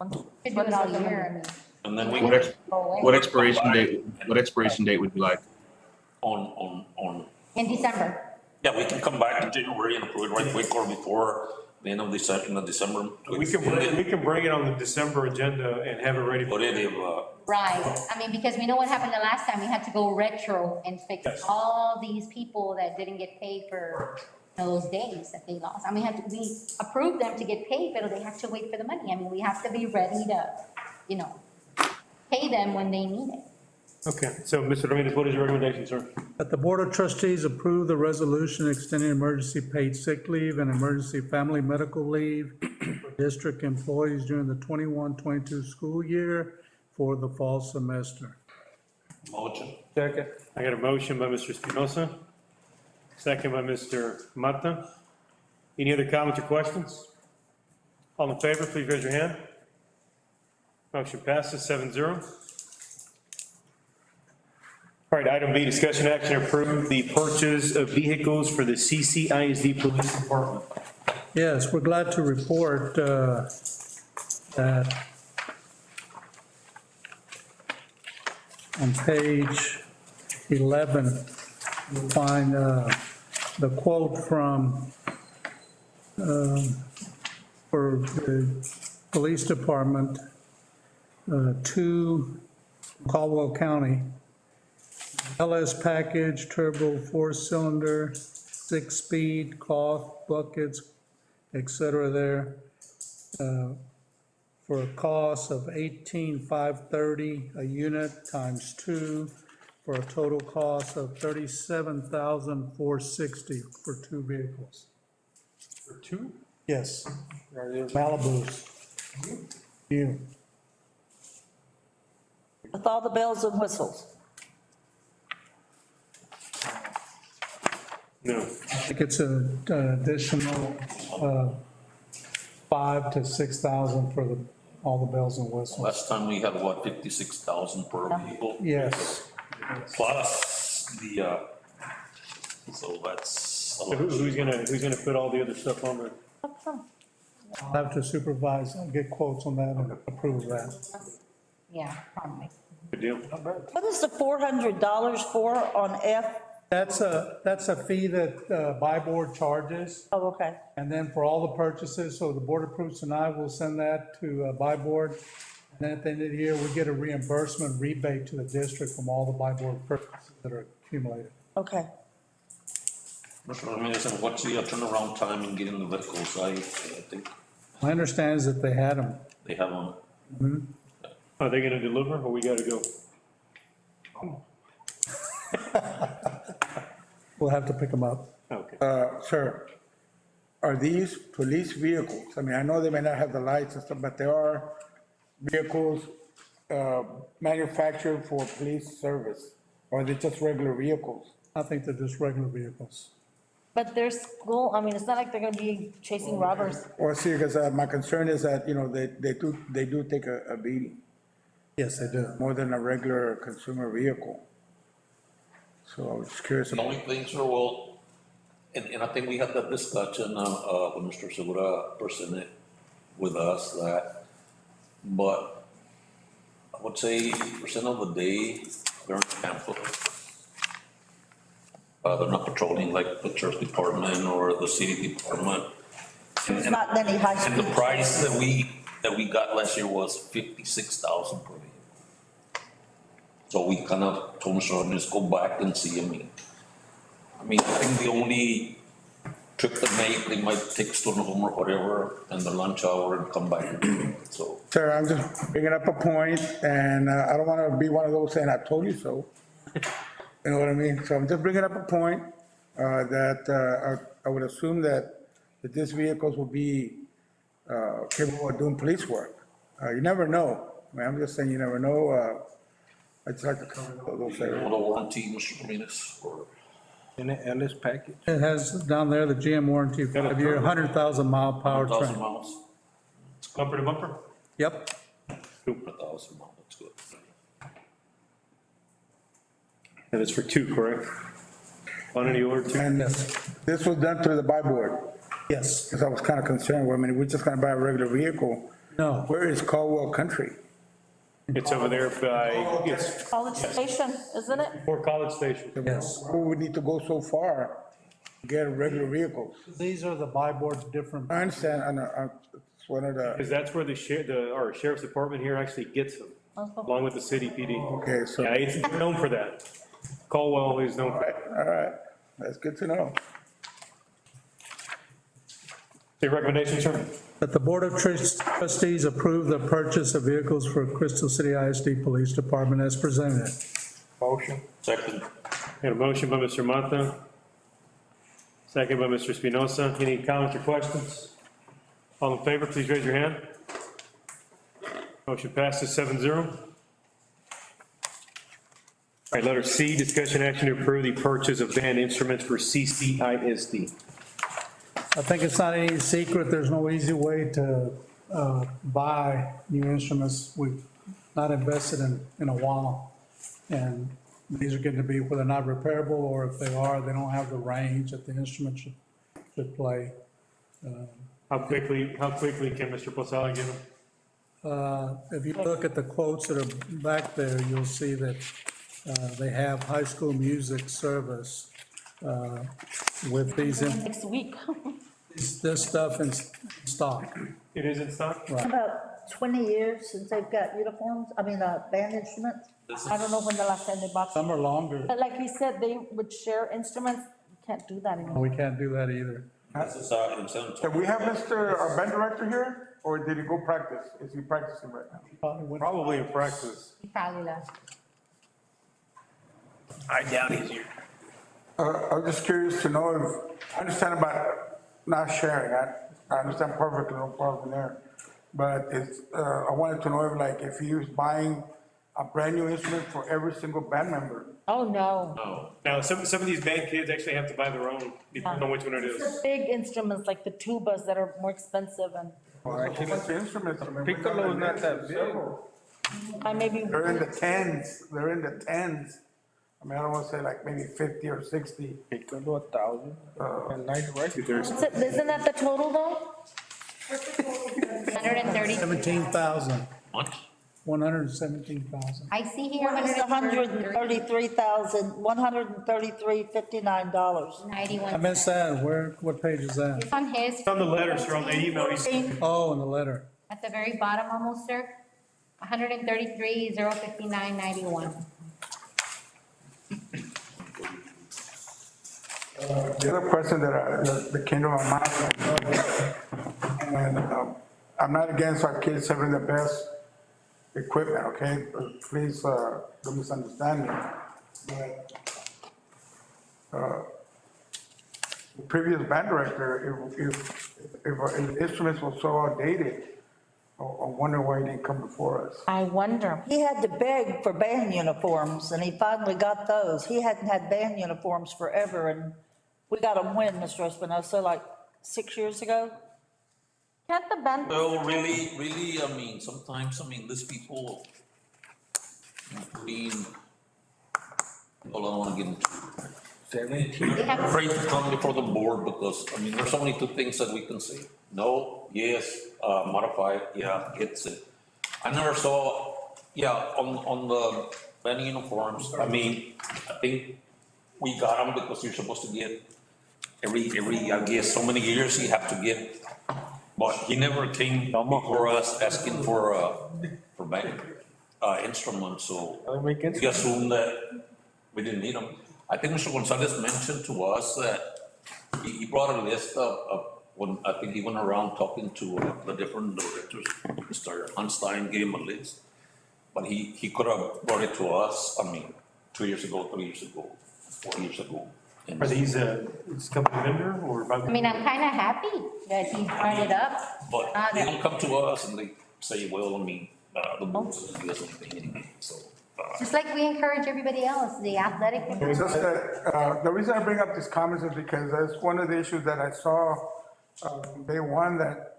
Could do it all year, I mean. And then we, What expiration date would you like? on, In December. yeah, we can come back in January and approve it right quick or before the end of December. We can bring it on the December agenda and have it ready. But if, Right, I mean, because we know what happened the last time, we had to go retro and fix Yes. all these people that didn't get paid for, you know, those days that they lost. I mean, we approved them to get paid, but they have to wait for the money. I mean, we have to be ready to, you know, pay them when they need it. Okay, so Mr. Ramirez, what is your recommendation, sir? That the Board of Trustees approve the resolution extending emergency paid sick leave and emergency family medical leave for district employees during the 21-22 school year for the fall semester. motion. Second. I got a motion by Mr. Espinosa, second by Mr. Mata. Any other comments or questions? All in favor, please raise your hand. Motion passes 7-0. All right, item B, discussion action to approve the purchase of vehicles for the CCISD Police Department. Yes, we're glad to report that on page 11, you'll find the quote from, for the police department to Caldwell County. LS package, turbo 4-cylinder, 6-speed, cloth, buckets, et cetera there, for a cost of $18,530 a unit times 2, for a total cost of $37,460 for 2 vehicles. For two? Yes, Malibus. You. With all the bells and whistles. No. I think it's an additional 5,000 to 6,000 for all the bells and whistles. Last time we had, what, 56,000 per vehicle? Yes. Plus the, so that's. So who's gonna put all the other stuff on there? I'll have to supervise and get quotes on that and approve that. Yeah, probably. Good deal. What is the $400 for on F? That's a fee that Buy Board charges. Oh, okay. And then for all the purchases, so the board approves tonight, we'll send that to Buy Board. And then at the end of the year, we get a reimbursement rebate to the district from all the Buy Board purchases that are accumulated. Okay. Mr. Ramirez, and what's the turnaround time in getting the vehicles? I think My understanding is that they had them. they have them. Are they gonna deliver or we gotta go? We'll have to pick them up. Okay. Sir, are these police vehicles? I mean, I know they may not have the lights and stuff, but there are vehicles manufactured for police service, or are they just regular vehicles? I think they're just regular vehicles. But they're school, I mean, it's not like they're gonna be chasing robbers. Or see, because my concern is that, you know, they do take a beating, Yes, they do. more than a regular consumer vehicle. So I was just curious The about. only thing, sir, well, and I think we had that discussion, when Mr. Segura presented with us that, but I would say 80% of the day, they're in Tampa. They're not patrolling like the church department or the city department. There's not many high And the speed. price that we got last year was 56,000 per vehicle. So we kind of told Mr. Ramirez, go back and see. I mean, I think the only trip they might take student home or whatever, and the lunch hour and come back. So. Sir, I'm just bringing up a point, and I don't want to be one of those saying, I told you so. You know what I mean? So I'm just bringing up a point that I would assume that these vehicles will be capable of doing police work. You never know. I mean, I'm just saying, you never know. I'd just like to cover those areas. On a warranty, Mr. Ramirez, or? In the LS package. It has down there the GM warranty, 5-year, 100,000 mile 1,000 powertrain. miles. Bumper to bumper? Yep. 1,000 miles, that's good. And it's for two, correct? On any order, two? And this was done through the buy board, Yes. because I was kind of concerned, well, I mean, we're just going to buy a regular vehicle. No. Where is Caldwell Country? It's over there by, it's College Station, isn't it? for College Station. Yes. Who would need to go so far get regular vehicles. These are the buy board different. I understand, it's one of the, Because that's where our sheriff's department here actually gets them, along with the city PD. okay, so, Yeah, it's known for that. Caldwell is known for that. all right, that's good to know. Your recommendation, sir? That the Board of Trustees approve the purchase of vehicles for Crystal City ISD Police Department as presented. Motion. Second. Got a motion by Mr. Mata, second by Mr. Espinosa. Any comments or questions? All in favor, please raise your hand. Motion passes 7-0. All right, letter C, discussion action to approve the purchase of band instruments for CCISD. I think it's not any secret, there's no easy way to buy new instruments. We've not invested in a while. And these are getting to be, whether not repairable, or if they are, they don't have the range that the instrument should play. How quickly can Mr. Posada give them? If you look at the quotes that are back there, you'll see that they have High School Music service with these, Next week. this stuff in stock. It is in stock? Right. About 20 years since they've got uniforms, band instruments. I don't know when the last time they bought. Some are longer. But like he said, they would share instruments. You can't do that anymore. We can't do that either. This is, in San Can we have our band director here, or did he go practice? Is he practicing right now? Probably in practice. He probably left. I doubt he's here. I was just curious to know if, I understand about not sharing, I understand perfectly, no problem there. But it's, I wanted to know if he was buying a brand new instrument for every single band member. Oh, no. No. Now, some of these band kids actually have to buy their own, depending on which one it is. Big instruments like the tubas that are more expensive and A whole bunch of instruments. I mean, we Piccolo got is not that big. several. maybe. They're in the tens, I mean, I don't want to say maybe 50 or 60. Piccolo 1,000. And nice records. Isn't that the total though? 130. 17,000, What? 117,000. I see here What is the 133. $133,133.59? 91. I missed that. What page is that? It's on his. It's on the letter, sir, on the email. Oh, in the letter. At the very bottom almost, sir. 133,059.91. The other question that came to my mind, and I'm not against our kids having the best equipment, okay? Please don't misunderstand me. But the previous band director, if instruments were so outdated, I wonder why he didn't come before us. I wonder. He had to beg for band uniforms, and he finally got those. He hadn't had band uniforms forever, and we got them when, Mr. Espinosa, 6 years ago? Can't the band? Well, really, I mean, sometimes, these people, including, well, I don't want to get into. I'm afraid to come before the board because, there's only two things that we can say. No, yes, modify, yeah, it's it. I never saw, on the band uniforms, I think we got them because you're supposed to get every, I guess, so many years you have to get. But he never came before us asking for band, instruments, so we assumed that we didn't need them. I think Mr. Gonzalez mentioned to us that he brought a list of when I think he went around talking to the different directors. Mr. Hunstein gave him a list, but he could have brought it to us, 2 years ago, 3 years ago, 4 years ago. Are these this company vendor or? I'm kind of happy that he brought it up. But they don't come to us and they say, well, the board doesn't do us anything anyway, so. Just like we encourage everybody else, the athletic. It's just that, the reason I bring up these comments is because that's one of the issues that I saw from day one, that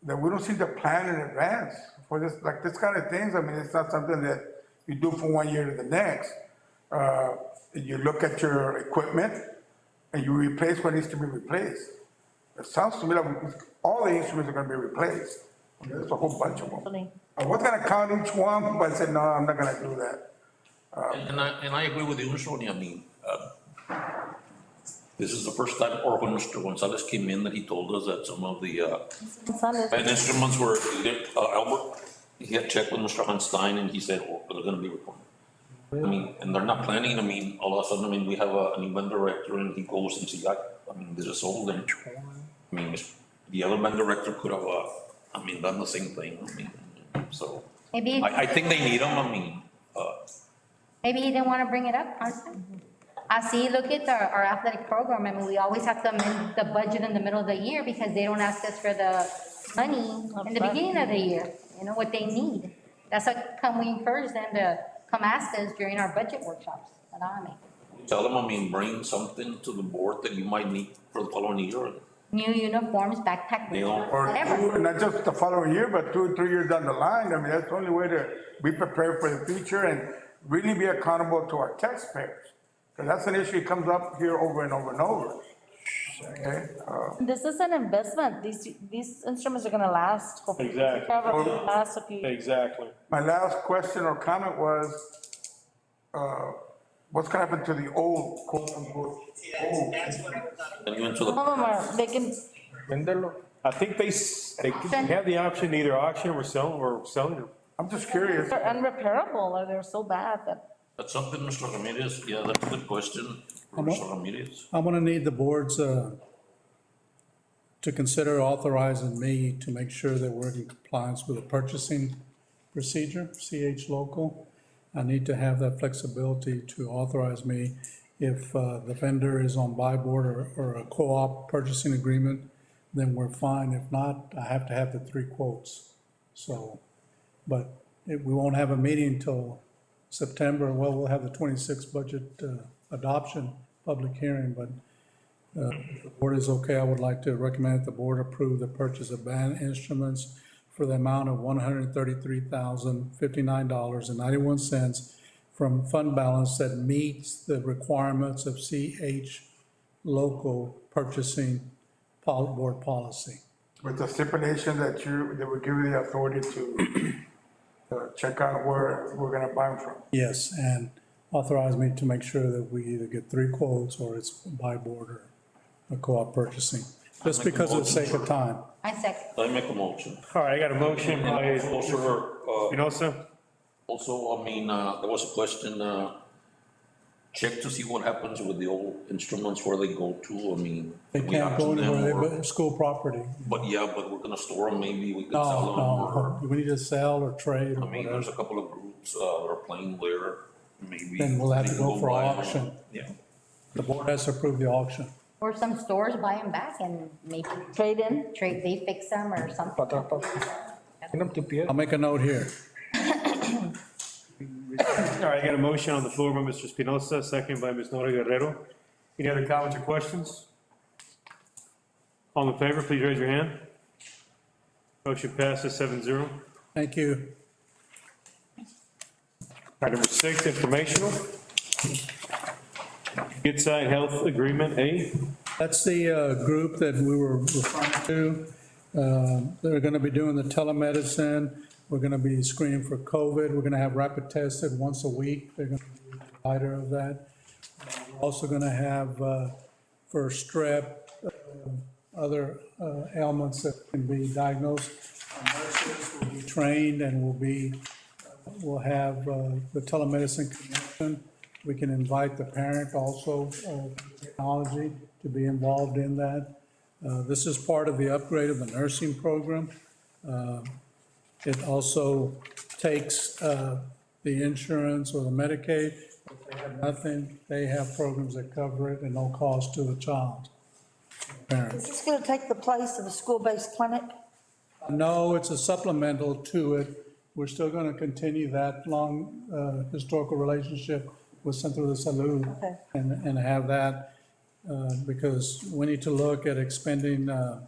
we don't see the plan in advance for this kind of things. It's not something that you do from 1 year to the next. You look at your equipment and you replace what needs to be replaced. It sounds to me like all the instruments are gonna be replaced. There's a whole bunch of them. I was gonna count each one, but I said, no, I'm not gonna do that. And I agree with you, Sonia, This is the first time, or when Mr. Gonzalez came in, that he told us that some of the, Gonzalez. and instruments were, Albert, he had checked with Mr. Hanstein and he said, oh, they're gonna be recorded. I mean, and they're not planning, I mean, all of a sudden, I mean, we have an event director and he goes and see, I mean, this is old and, I mean, the other band director could have, I mean, done the same thing, I mean, so. Maybe, I think they need them, I mean, maybe he didn't want to bring it up, Carson. I see, look at our athletic program. I mean, we always have to amend the budget in the middle of the year because they don't ask us for the money in the beginning of the year, you know, what they need. That's how come we encourage them to come ask us during our budget workshops. That's all I mean. tell them, I mean, bring something to the board that you might need for the following year. New uniforms, backpack, You know, Or whatever. not just the following year, but 2 or 3 years down the line. I mean, that's the only way to be prepared for the future and really be accountable to our taxpayers. Because that's an issue that comes up here over and over and over. Okay? This is an investment. These instruments are gonna last. Hopefully. Exactly. Probably last a few. Exactly. My last question or comment was, what's gonna happen to the old, quote unquote, old? and you into the. Some of them are, they can, Venderlo. I think they have the option to either auction or selling them. I'm just curious. they're unrepairable, or they're so bad that. That's something, Mr. Ramirez, yeah, that's a good question, Mr. Ramirez. I'm gonna need the boards, to consider authorizing me to make sure that we're in compliance with the purchasing procedure, CH local. I need to have that flexibility to authorize me if, the vendor is on buy board or a co-op purchasing agreement, then we're fine. If not, I have to have the 3 quotes. So, but we won't have a meeting till September. Well, we'll have the 26 budget, adoption, public hearing, but if the board is okay, I would like to recommend that the board approve the purchase of band instruments for the amount of $133,059.91 from fund balance that meets the requirements of CH local purchasing board policy. With the stipulation that would give you the authority to check out where we're gonna buy them from. Yes, and authorize me to make sure that we either get 3 quotes or it's buy board or a co-op purchasing, just because of the sake of time. I second. I make a motion. All right, I got a motion by Also, Espinosa. also, I mean, there was a question, check to see what happens with the old instruments, where they go to, I mean. They we can't go auction them anywhere, or- but school property. But yeah, but we're gonna store them, maybe we could No, sell them, or, no, we need to sell or trade or I mean, whatever. there's a couple of groups, that are playing there, maybe. Then we'll have to they can go for buy 'em. auction. Yeah. The board has to approve the auction. Or some stores buy them back and maybe Trade in. they fix them or something. I'll make a note here. All right, I got a motion on the floor by Mr. Espinosa, second by Ms. Nora Guerrero. Any other comments or questions? All in favor, please raise your hand. Motion passes 7-0. Thank you. Item number 6, informational. Good Side Health Agreement A. That's the group that we were referring to. They're going to be doing the telemedicine. We're going to be screening for COVID. We're going to have rapid tested once a week. They're going to be the provider of that. We're also going to have for strep, other ailments that can be diagnosed. Nurses will be trained and we'll have the telemedicine connection. We can invite the parent also of technology to be involved in that. This is part of the upgrade of the nursing program. It also takes the insurance or the Medicaid. If they have nothing, they have programs that cover it at no cost to the child. Is this gonna take the place of a school-based clinic? No, it's a supplemental to it. We're still going to continue that long historical relationship with Centro de Salud Okay. and have that because we need to look at expending the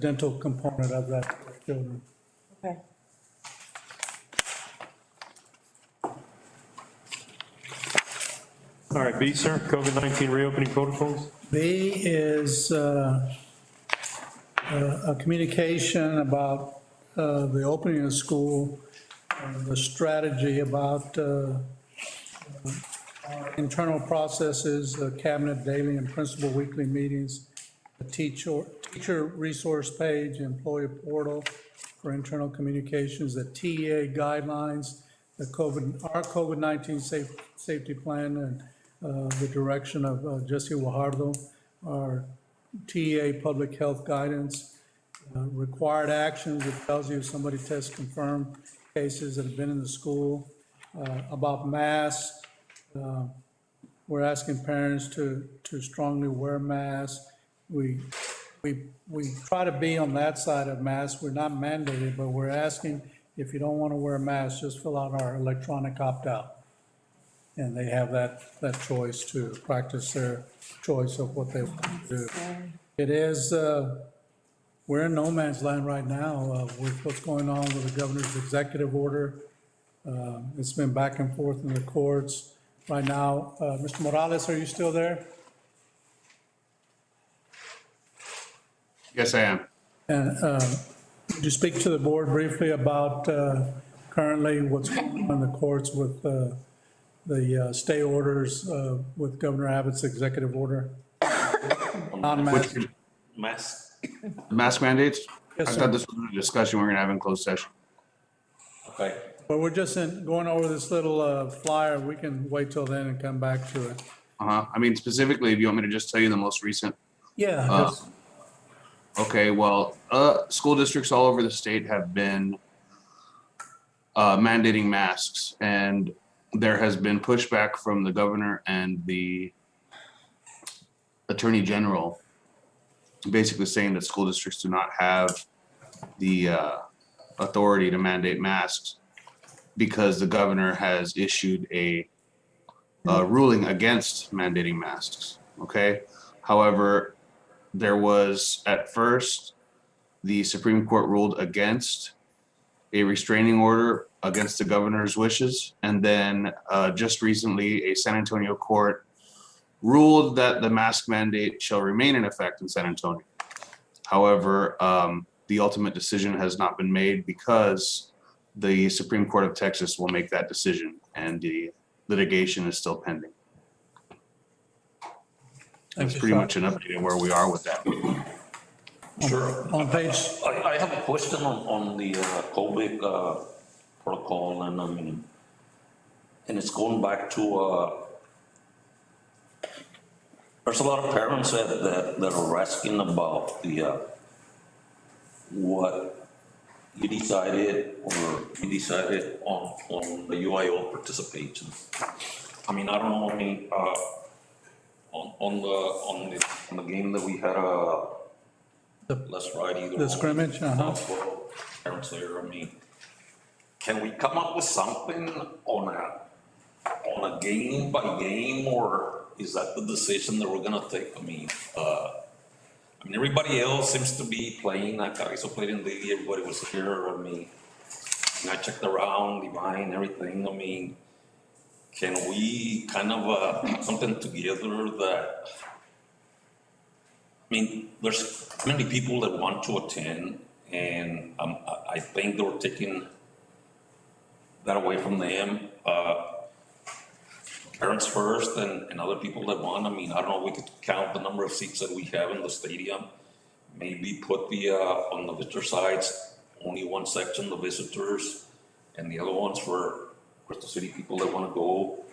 dental component of that for children. Okay. All right, B, sir, COVID-19 reopening protocols. B is a communication about the opening of school, the strategy about our internal processes, cabinet daily and principal weekly meetings, the teacher resource page, employee portal for internal communications, the TEA guidelines, our COVID-19 safety plan, and the direction of Jesse Wajardo, our TEA public health guidance, required actions, it tells you if somebody tests confirmed cases that have been in the school, about masks. We're asking parents to strongly wear masks. We try to be on that side of masks. We're not mandated, but we're asking if you don't want to wear a mask, just fill out our electronic opt-out. And they have that choice to practice their choice of what they want to do. It is, we're in no man's land right now with what's going on with the governor's executive order. It's been back and forth in the courts. Right now, Mr. Morales, are you still there? Yes, I am. And could you speak to the board briefly about currently what's going on in the courts with the stay orders with Governor Abbott's executive order? Non-mask. Mask mandates? Yes, I sir. thought this was a discussion we're gonna have in closed session. Okay. But we're just going over this little flyer. We can wait till then and come back to it. I mean, specifically, if you want me to just tell you the most recent. Yeah. Okay, well, school districts all over the state have been mandating masks, and there has been pushback from the governor and the attorney general, basically saying that school districts do not have the authority to mandate masks because the governor has issued a ruling against mandating masks. Okay, however, there was at first the Supreme Court ruled against a restraining order against the governor's wishes, and then just recently a San Antonio court ruled that the mask mandate shall remain in effect in San Antonio. However, the ultimate decision has not been made because the Supreme Court of Texas will make that decision, and the litigation is still pending. That's pretty much an update of where we are with that. Sure. On page. I have a question on the COVID protocol, and I mean, and it's going back to, there's a lot of parents that are asking about the, what you decided on the UIO participation. I mean, I don't know, I mean, on the game that we had, last Friday. The scrimmage, Parents there, I mean, can we come up with something on a game by game, or is that the decision that we're gonna take? I mean, everybody else seems to be playing. Carrizo played in the league, everybody was here. I mean, and I checked around, Divine, everything. I mean, can we kind of put something together that, I mean, there's many people that want to attend, and I think they were taking that away from them. Parents first, and other people that want. I mean, I don't know, we could count the number of seats that we have in the stadium. Maybe put the, on the visitor sides, only one section, the visitors, and the other ones for Crystal City people that want to go.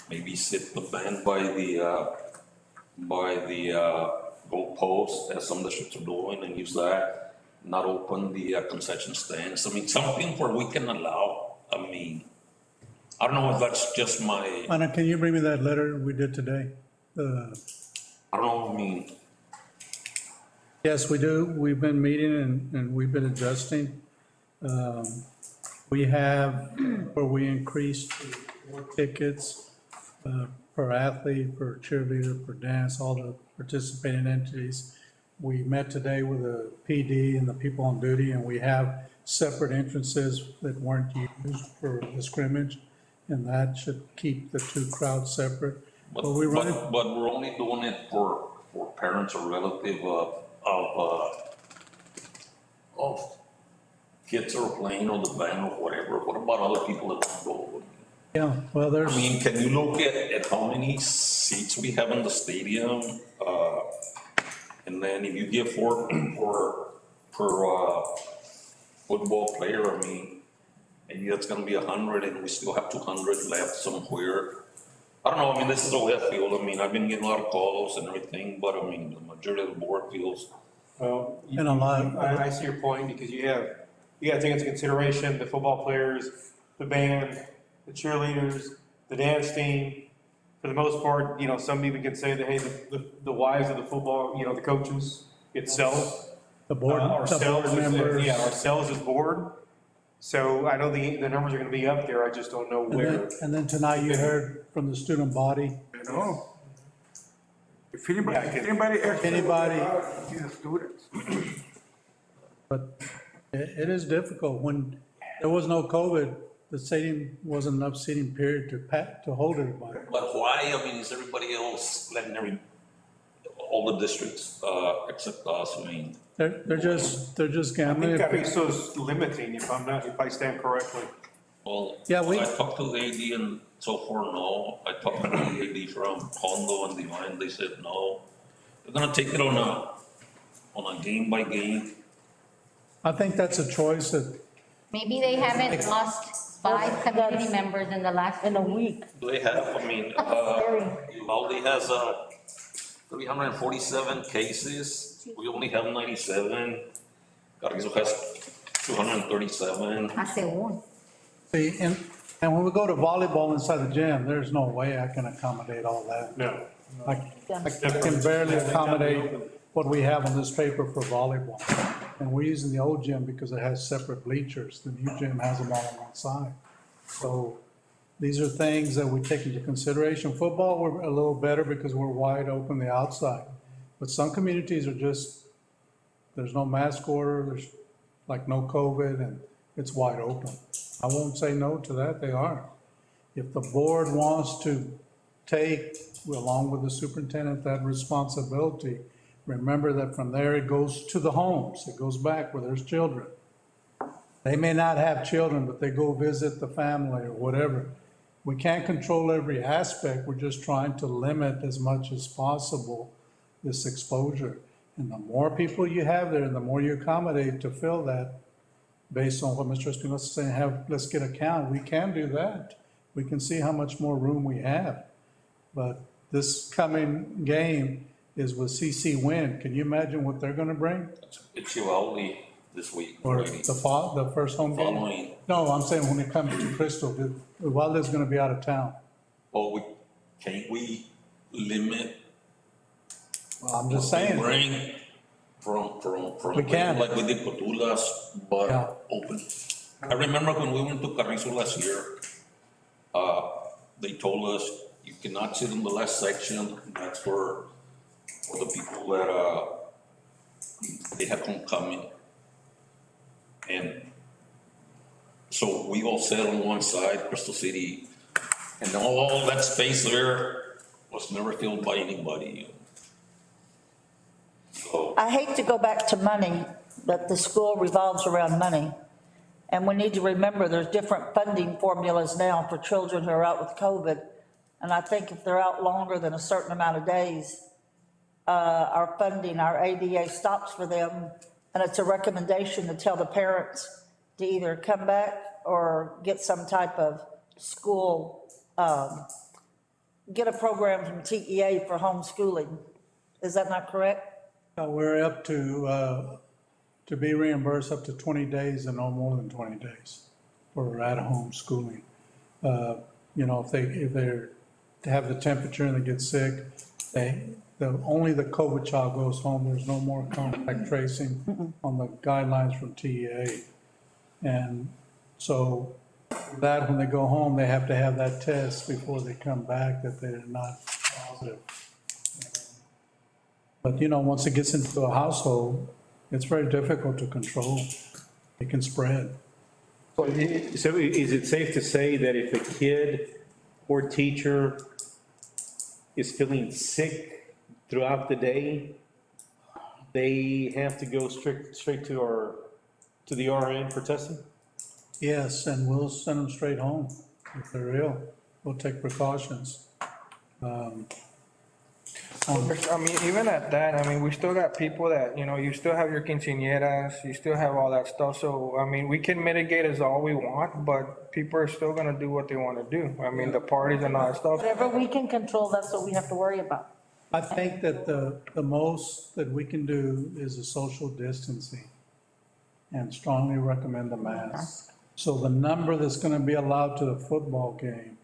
Maybe sit the band by the goal post, as some districts are doing, and use that. Not open the concession stands. I mean, something where we can allow, I mean, I don't know if that's just my. Anna, can you bring me that letter we did today? I don't know, I mean. Yes, we do. We've been meeting and we've been adjusting. We have where we increased more tickets per athlete, per cheerleader, per dance, all the participating entities. We met today with the PD and the people on duty, and we have separate entrances that weren't used for the scrimmage, and that should keep the two crowds separate. But we're only doing it for parents or relative of kids who are playing or the band or whatever. What about other people that don't go? Yeah, well, I there's, mean, can you look at how many seats we have in the stadium? And then if you give per football player, I mean, maybe that's gonna be 100 and we still have 200 left somewhere. I don't know, I mean, this is the way I feel. I mean, I've been getting a lot of calls and everything, but I mean, the majority of the board feels, Well, And a lot- I see your point, because you gotta take into consideration the football players, the band, the cheerleaders, the dance team. For the most part, some even can say that, hey, the wives of the football, the coaches itself. the board Ourselves, members. yeah, ourselves as board. So I know the numbers are gonna be up there, I just don't know where. And then tonight you heard from the student body. You know? If anybody, Yeah, I can- Anybody- see the students. But it is difficult. When there was no COVID, the stadium wasn't enough seating period to hold everybody. but why? I mean, is everybody else letting all the districts, except us, I mean, They're just I think gambling. Carrizo's limiting, if I stand correctly. well, Yeah, I talked to the AD and so far, no. I talked to the AD from Hondo and Divine, they said no. They're gonna take it on a game by game. I think that's a choice that, Maybe they haven't lost 5 community members in the last. In a week. They have, I mean, Uvalde has, 347 cases, we only have 97. Carrizo has 237. Hace uno. see, and when we go to volleyball inside the gym, there's no way I can accommodate all that. No. I can barely accommodate what we have on this paper for volleyball. And we're using the old gym because it has separate bleachers. The new gym has them all on one side. So these are things that we take into consideration. Football, we're a little better because we're wide open the outside. But some communities are just, there's no mask order, there's like no COVID, and it's wide open. I won't say no to that, they are. If the board wants to take, along with the superintendent, that responsibility, remember that from there it goes to the homes, it goes back where there's children. They may not have children, but they go visit the family or whatever. We can't control every aspect, we're just trying to limit as much as possible this exposure. And the more people you have there, and the more you accommodate to fill that, based on what Mr. Espinosa is saying, let's get a count, we can do that. We can see how much more room we have. But this coming game is with CC Wind. Can you imagine what they're gonna bring? It's Uvalde this week Or already. the first home game? Following, No, I'm saying when it comes to Crystal, Uvalde's gonna be out of town. can't we limit Well, I'm just what they saying, bring from, We can. like we did Cotulas, Yeah. but open. I remember when we went to Carrizo last year, they told us you cannot sit in the last section, that's for the people that, they have homecoming. And so we all sat on one side, Crystal City, and all that space there was never filled by anybody. So, I hate to go back to money, but the school revolves around money. And we need to remember there's different funding formulas now for children who are out with COVID. And I think if they're out longer than a certain amount of days, our funding, our ADA stops for them. And it's a recommendation to tell the parents to either come back or get some type of school, get a program from TEA for homeschooling. Is that not correct? we're up to be reimbursed up to 20 days and no more than 20 days for at-home schooling. You know, if they're, to have the temperature and they get sick, only the COVID child goes home. There's no more contact tracing on the guidelines from TEA. And so that when they go home, they have to have that test before they come back that they're not positive. But, you know, once it gets into a household, it's very difficult to control. It can spread. So is it safe to say that if a kid or teacher is feeling sick throughout the day, they have to go straight to the RN for testing? Yes, and we'll send them straight home. if they're ill, we'll take precautions. I mean, even at that, I mean, we still got people that, you still have your quinceañeras, you still have all that stuff. So, I mean, we can mitigate as all we want, but people are still gonna do what they wanna do. I mean, the parties and all that stuff. Whatever we can control, that's what we have to worry about. I think that the most that we can do is a social distancing and strongly recommend the mask. So the number that's gonna be allowed to the football game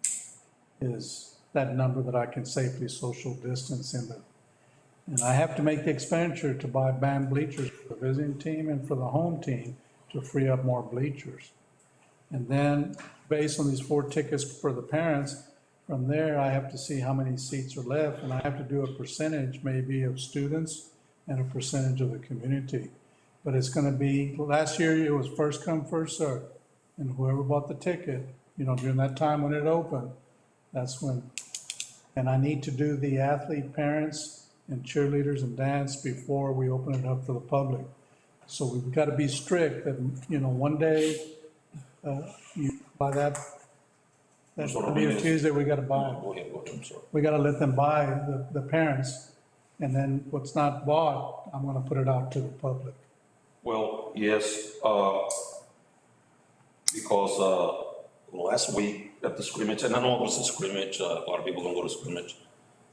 is that number that I can safely social distance in the. And I have to make the expenditure to buy band bleachers for the visiting team and for the home team to free up more bleachers. And then, based on these 4 tickets for the parents, from there, I have to see how many seats are left, and I have to do a percentage maybe of students and a percentage of the community. But it's gonna be, last year it was first come, first served. And whoever bought the ticket, during that time when it opened, that's when. And I need to do the athlete parents and cheerleaders and dance before we open it up to the public. So we've got to be strict that, one day, by that Monday or Tuesday, we got to buy them. Go ahead, I'm sorry. We got to let them buy the parents. And then what's not bought, I'm going to put it out to the public. Well, yes, because last week at the scrimmage, and I know it was a scrimmage, a lot of people don't go to scrimmage,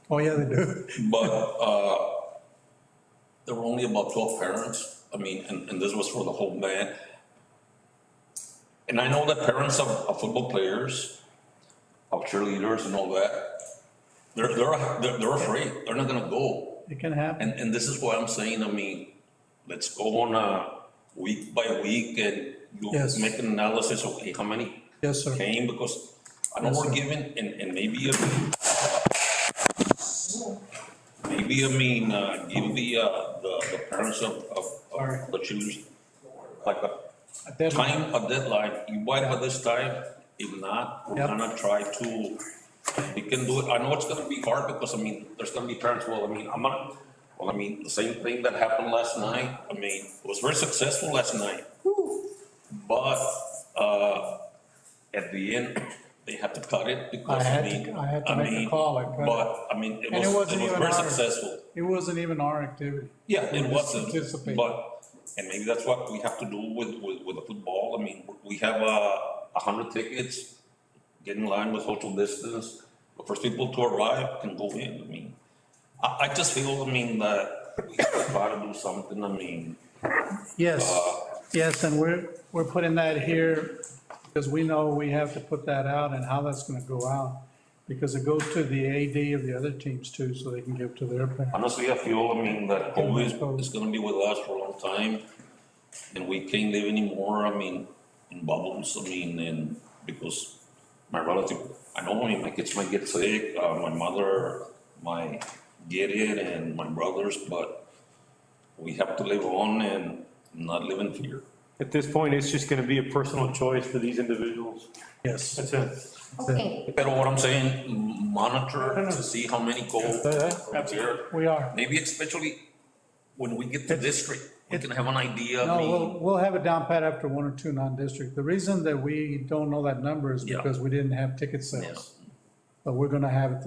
Oh, yeah, they do. but there were only about 12 parents. I mean, and this was for the whole band. And I know that parents of football players, of cheerleaders and all that, they're afraid. They're not gonna go. It can happen. And this is what I'm saying. I mean, let's go on a week by week and you Yes. make an analysis of, hey, how many Yes, sir. came? Because I know Yes, we're sir. giving, and maybe, give the parents of the children, like A deadline. a deadline. You buy it by this time. If not, we're Yep. gonna try to, we can do it. I know it's gonna be hard because, I mean, there's gonna be parents, the same thing that happened last night. I mean, it was very successful last night. But, at the end, they had to cut it because, I had to make a call, I cut it. But, I mean, it And it was wasn't even very ours. successful. It wasn't even our activity. Yeah, We it just wasn't, participated. but, and maybe that's what we have to do with the football. I mean, we have 100 tickets, get in line with social distance. The first people to arrive can go in. I mean, I just feel, that we have to try to do something. I mean, Yes, yes, and we're putting that here because we know we have to put that out and how that's gonna go out. Because it goes to the AD of the other teams too, so they can give to their parents. honestly, I feel, that COVID is gonna be with us for a long time. And we can't live anymore, in bubbles, and because my relative, I know, my kids might get sick, my mother might get it, and my brothers, but we have to live on and not live in fear. At this point, it's just gonna be a personal choice for these individuals. Yes. That's it. Okay, But what I'm saying, monitor to see how many go from here. We are. Maybe especially when we get to district, we can have an idea. No, we'll have it down pat after 1 or 2 non-district. The reason that we don't know that number is Yeah. because we didn't have ticket sales. But we're gonna have it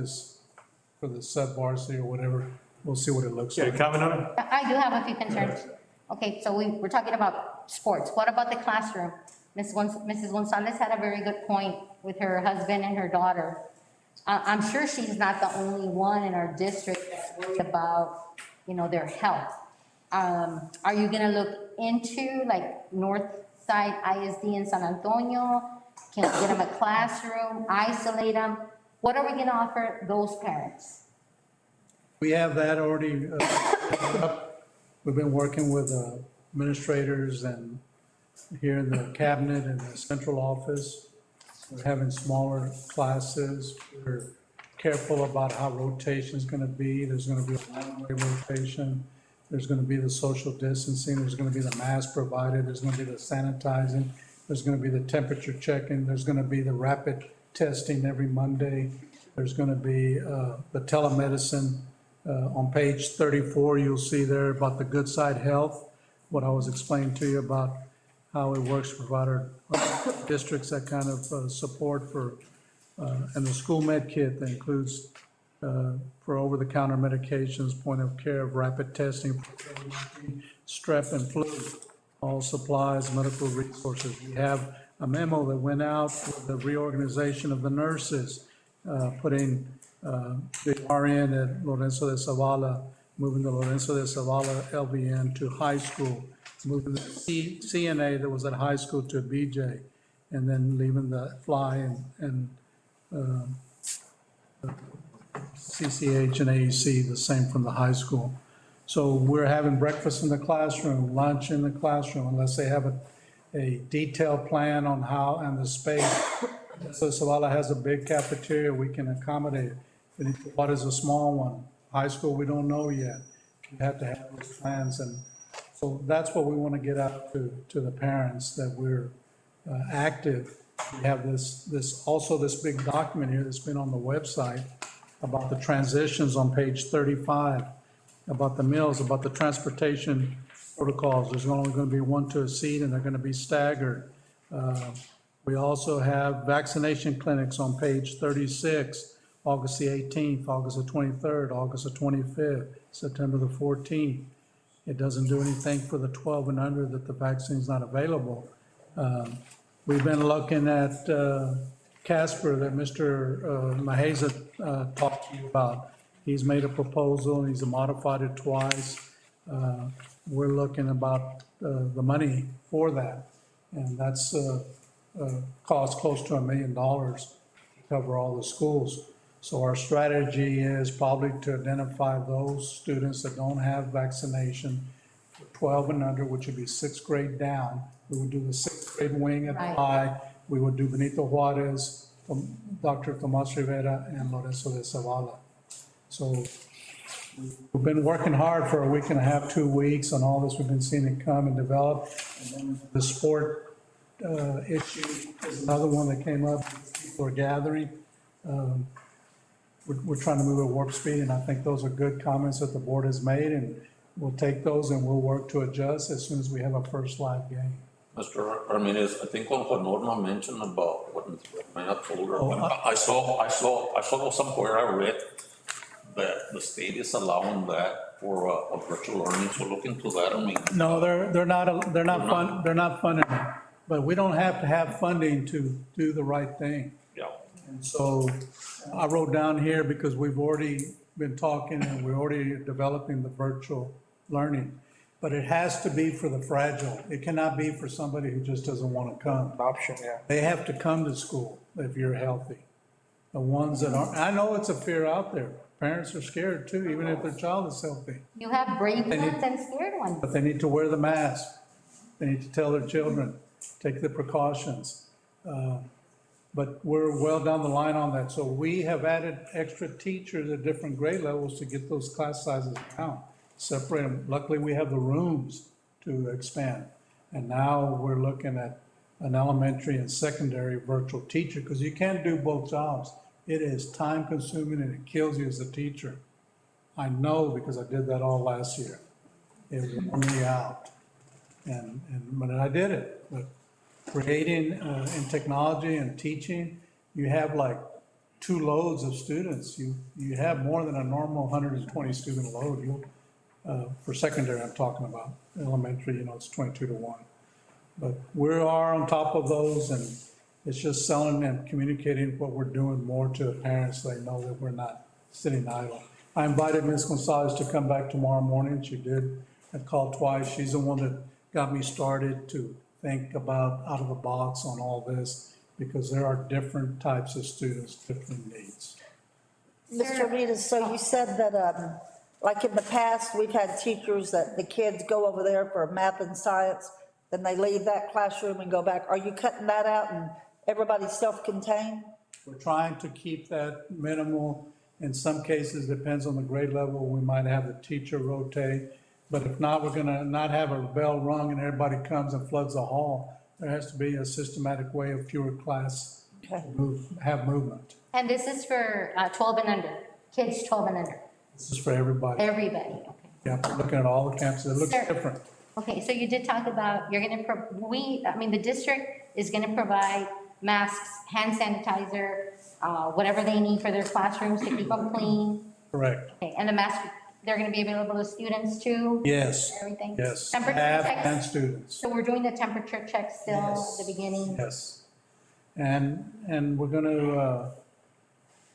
for the sub-varsity or whatever. We'll see what it looks Yeah, like. comment on it? I do have a few concerns. Okay, so we're talking about sports. What about the classroom? Mrs. Gonzalez had a very good point with her husband and her daughter. I'm sure she's not the only one in our district that's worried about, their health. Are you gonna look into like North Side ISD in San Antonio? Can we get them a classroom, isolate them? What are we gonna offer those parents? We have that already up. We've been working with administrators and here in the cabinet and the central office. We're having smaller classes. We're careful about how rotation is going to be. There's going to be a one-way rotation. There's going to be the social distancing. There's going to be the mask provided. There's going to be the sanitizing. There's going to be the temperature checking. There's going to be the rapid testing every Monday. There's going to be the telemedicine. On page 34, you'll see there about the Good Side Health, what I was explaining to you about how it works to provide our districts that kind of support for And the school med kit that includes for over-the-counter medications, point of care, rapid testing, for COVID-19, strep and flu, all supplies, medical resources. We have a memo that went out with the reorganization of the nurses, putting the RN at Lorenzo de Zavala, moving the Lorenzo de Zavala LVN to high school, moving the CNA that was at high school to BJ, and then leaving the fly and CCH and AEC the same from the high school. So we're having breakfast in the classroom, lunch in the classroom, unless they have a detailed plan on how, and the space. So Zavala has a big cafeteria, we can accommodate it. What is a small one? High school, we don't know yet. We have to have those plans, and so that's what we want to get out to the parents, that we're active. We have also this big document here that's been on the website about the transitions on page 35, about the meals, about the transportation protocols. There's only going to be one to a seat, and they're going to be staggered. We also have vaccination clinics on page 36, August the 18th, August the 23rd, August the 25th, September the 14th. It doesn't do anything for the 12 and under that the vaccine's not available. We've been looking at Casper that Mr. Maheza talked to you about. He's made a proposal, and he's modified it twice. We're looking about the money for that, and that's cost close to $1 million to cover all the schools. So our strategy is probably to identify those students that don't have vaccination, 12 and under, which would be sixth grade down. We would do the sixth grade wing at the high. We would do Benito Juarez, Dr. Tomas Rivera, and Lorenzo de Zavala. So we've been working hard for a week and a half, 2 weeks on all this. We've been seeing it come and develop. And then the sport issue is another one that came up. People are gathering. We're trying to move at warp speed, and I think those are good comments that the board has made, and we'll take those and we'll work to adjust as soon as we have a first live game. Mr. Ramirez, I think what Norma mentioned about what Maya told her, I saw somewhere I read that the state is allowing that for a virtual learning, so look into that. I mean. No, they're not funding it, but we don't have to have funding to do the right thing. Yeah. And so I wrote down here, because we've already been talking and we're already developing the virtual learning. But it has to be for the fragile. It cannot be for somebody who just doesn't want to come. Option, yeah. They have to come to school if you're healthy. The ones that aren't, I know it's a fear out there. Parents are scared too, even if their child is healthy. You have brave ones and scared ones. But they need to wear the mask. They need to tell their children, take the precautions. But we're well down the line on that. So we have added extra teachers at different grade levels to get those class sizes down. Separate them. Luckily, we have the rooms to expand. And now we're looking at an elementary and secondary virtual teacher, because you can't do both jobs. It is time consuming and it kills you as a teacher. I know, because I did that all last year. It wore me out. But I did it. But creating in technology and teaching, you have like 2 loads of students. You have more than a normal 120 student load. For secondary, I'm talking about. Elementary, it's 22 to 1. But we are on top of those, and it's just selling and communicating what we're doing more to the parents. So they know that we're not sitting idle. I invited Ms. Gonzalez to come back tomorrow morning. She did. I called twice. She's the one that got me started to think about out of the box on all this, because there are different types of students, different needs. Mr. Rita, so you said that, like in the past, we've had teachers that the kids go over there for math and science, then they leave that classroom and go back. Are you cutting that out and everybody's self-contained? We're trying to keep that minimal. In some cases, depends on the grade level, we might have the teacher rotate. But if not, we're gonna not have a bell rung and everybody comes and floods the hall. There has to be a systematic way of fewer class to have movement. And this is for 12 and under, kids 12 and under. This is for everybody. Everybody, okay. Yeah, we're looking at all the campuses. It looks Sir. different. Okay, so you did talk about, you're gonna, the district is gonna provide masks, hand sanitizer, whatever they need for their classrooms to keep them clean. Correct. Okay, and the masks, they're gonna be available to students too? Yes, Everything? yes. Temperature Staff and checks? students. So we're doing the temperature check still Yes. at the beginning? Yes. And we're gonna,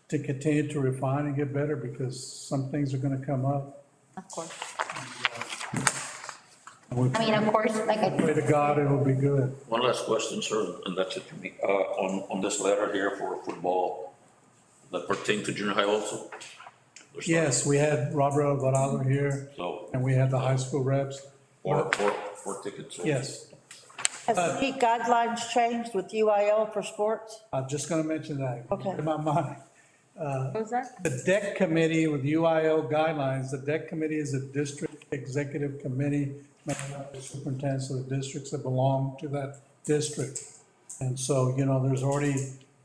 to continue to refine and get better because some things are gonna come up. Of course. We I mean, of course, like, pray to God it will be good. One last question, sir, and that's it for me. On this letter here for football, that pertain to junior high also? There's not- Yes, we had Robert Alvarado here So, and we had the high school reps. four tickets. also. Yes, Has the guidelines changed with UIL for sports? I'm just gonna mention that. Okay. In my mind. What was that? The DEC committee with UIL guidelines, the DEC committee is a district executive committee made up of superintendents of the districts that belong to that district. And so, you know,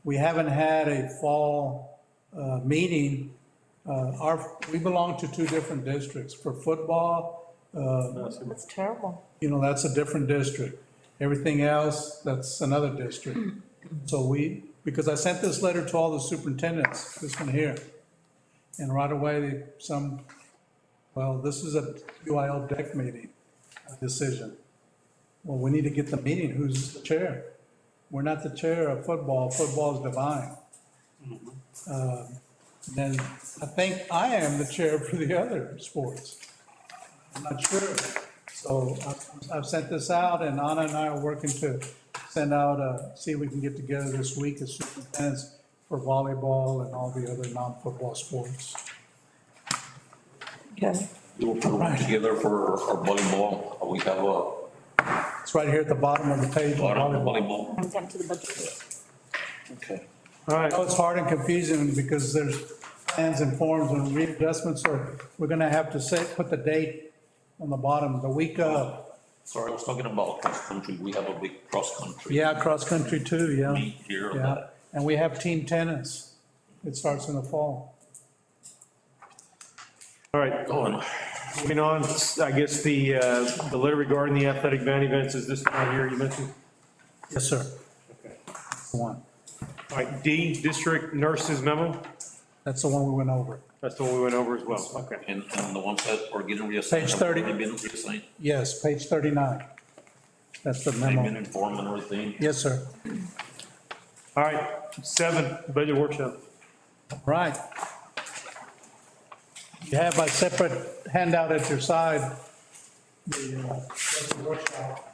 we haven't had a fall meeting. We belong to two different districts. For football, That's terrible. you know, that's a different district. Everything else, that's another district. So because I sent this letter to all the superintendents, this one here. And right away, this is a UIL deck meeting decision. Well, we need to get the meeting. Who's the chair? We're not the chair of football. Football is divine. Then I think I am the chair for the other sports. I'm not sure. So I've sent this out and Anna and I are working to send out, see if we can get together this week as superintendents for volleyball and all the other non-football sports. Okay. We will put them together for our volleyball. We have It's right here at the bottom of the page. a lot of volleyball. Contempt to the budget. Okay. All I right, know it's hard and confusing because there's plans and forms and readjustments, so we're gonna have to put the date on the bottom, the week of. Sorry, I was talking about cross country. We have a big cross country. Yeah, cross-country too, yeah. Meet here on Yeah, that. and we have team tennis. It starts in the fall. all right. Go on. Moving on, I guess the letter regarding the athletic band events is this one here you mentioned? Yes, sir. Okay. One. All right, D, district nurses memo. That's the one we went over. That's the one we went over as well. Okay. And the ones that are getting reassigned. Page have 30. already been reassigned. Yes, page 39. That's the They've been memo. informed and everything. Yes, sir. All right, 7, budget workshop. Right. You have a separate handout at your side. The workshop.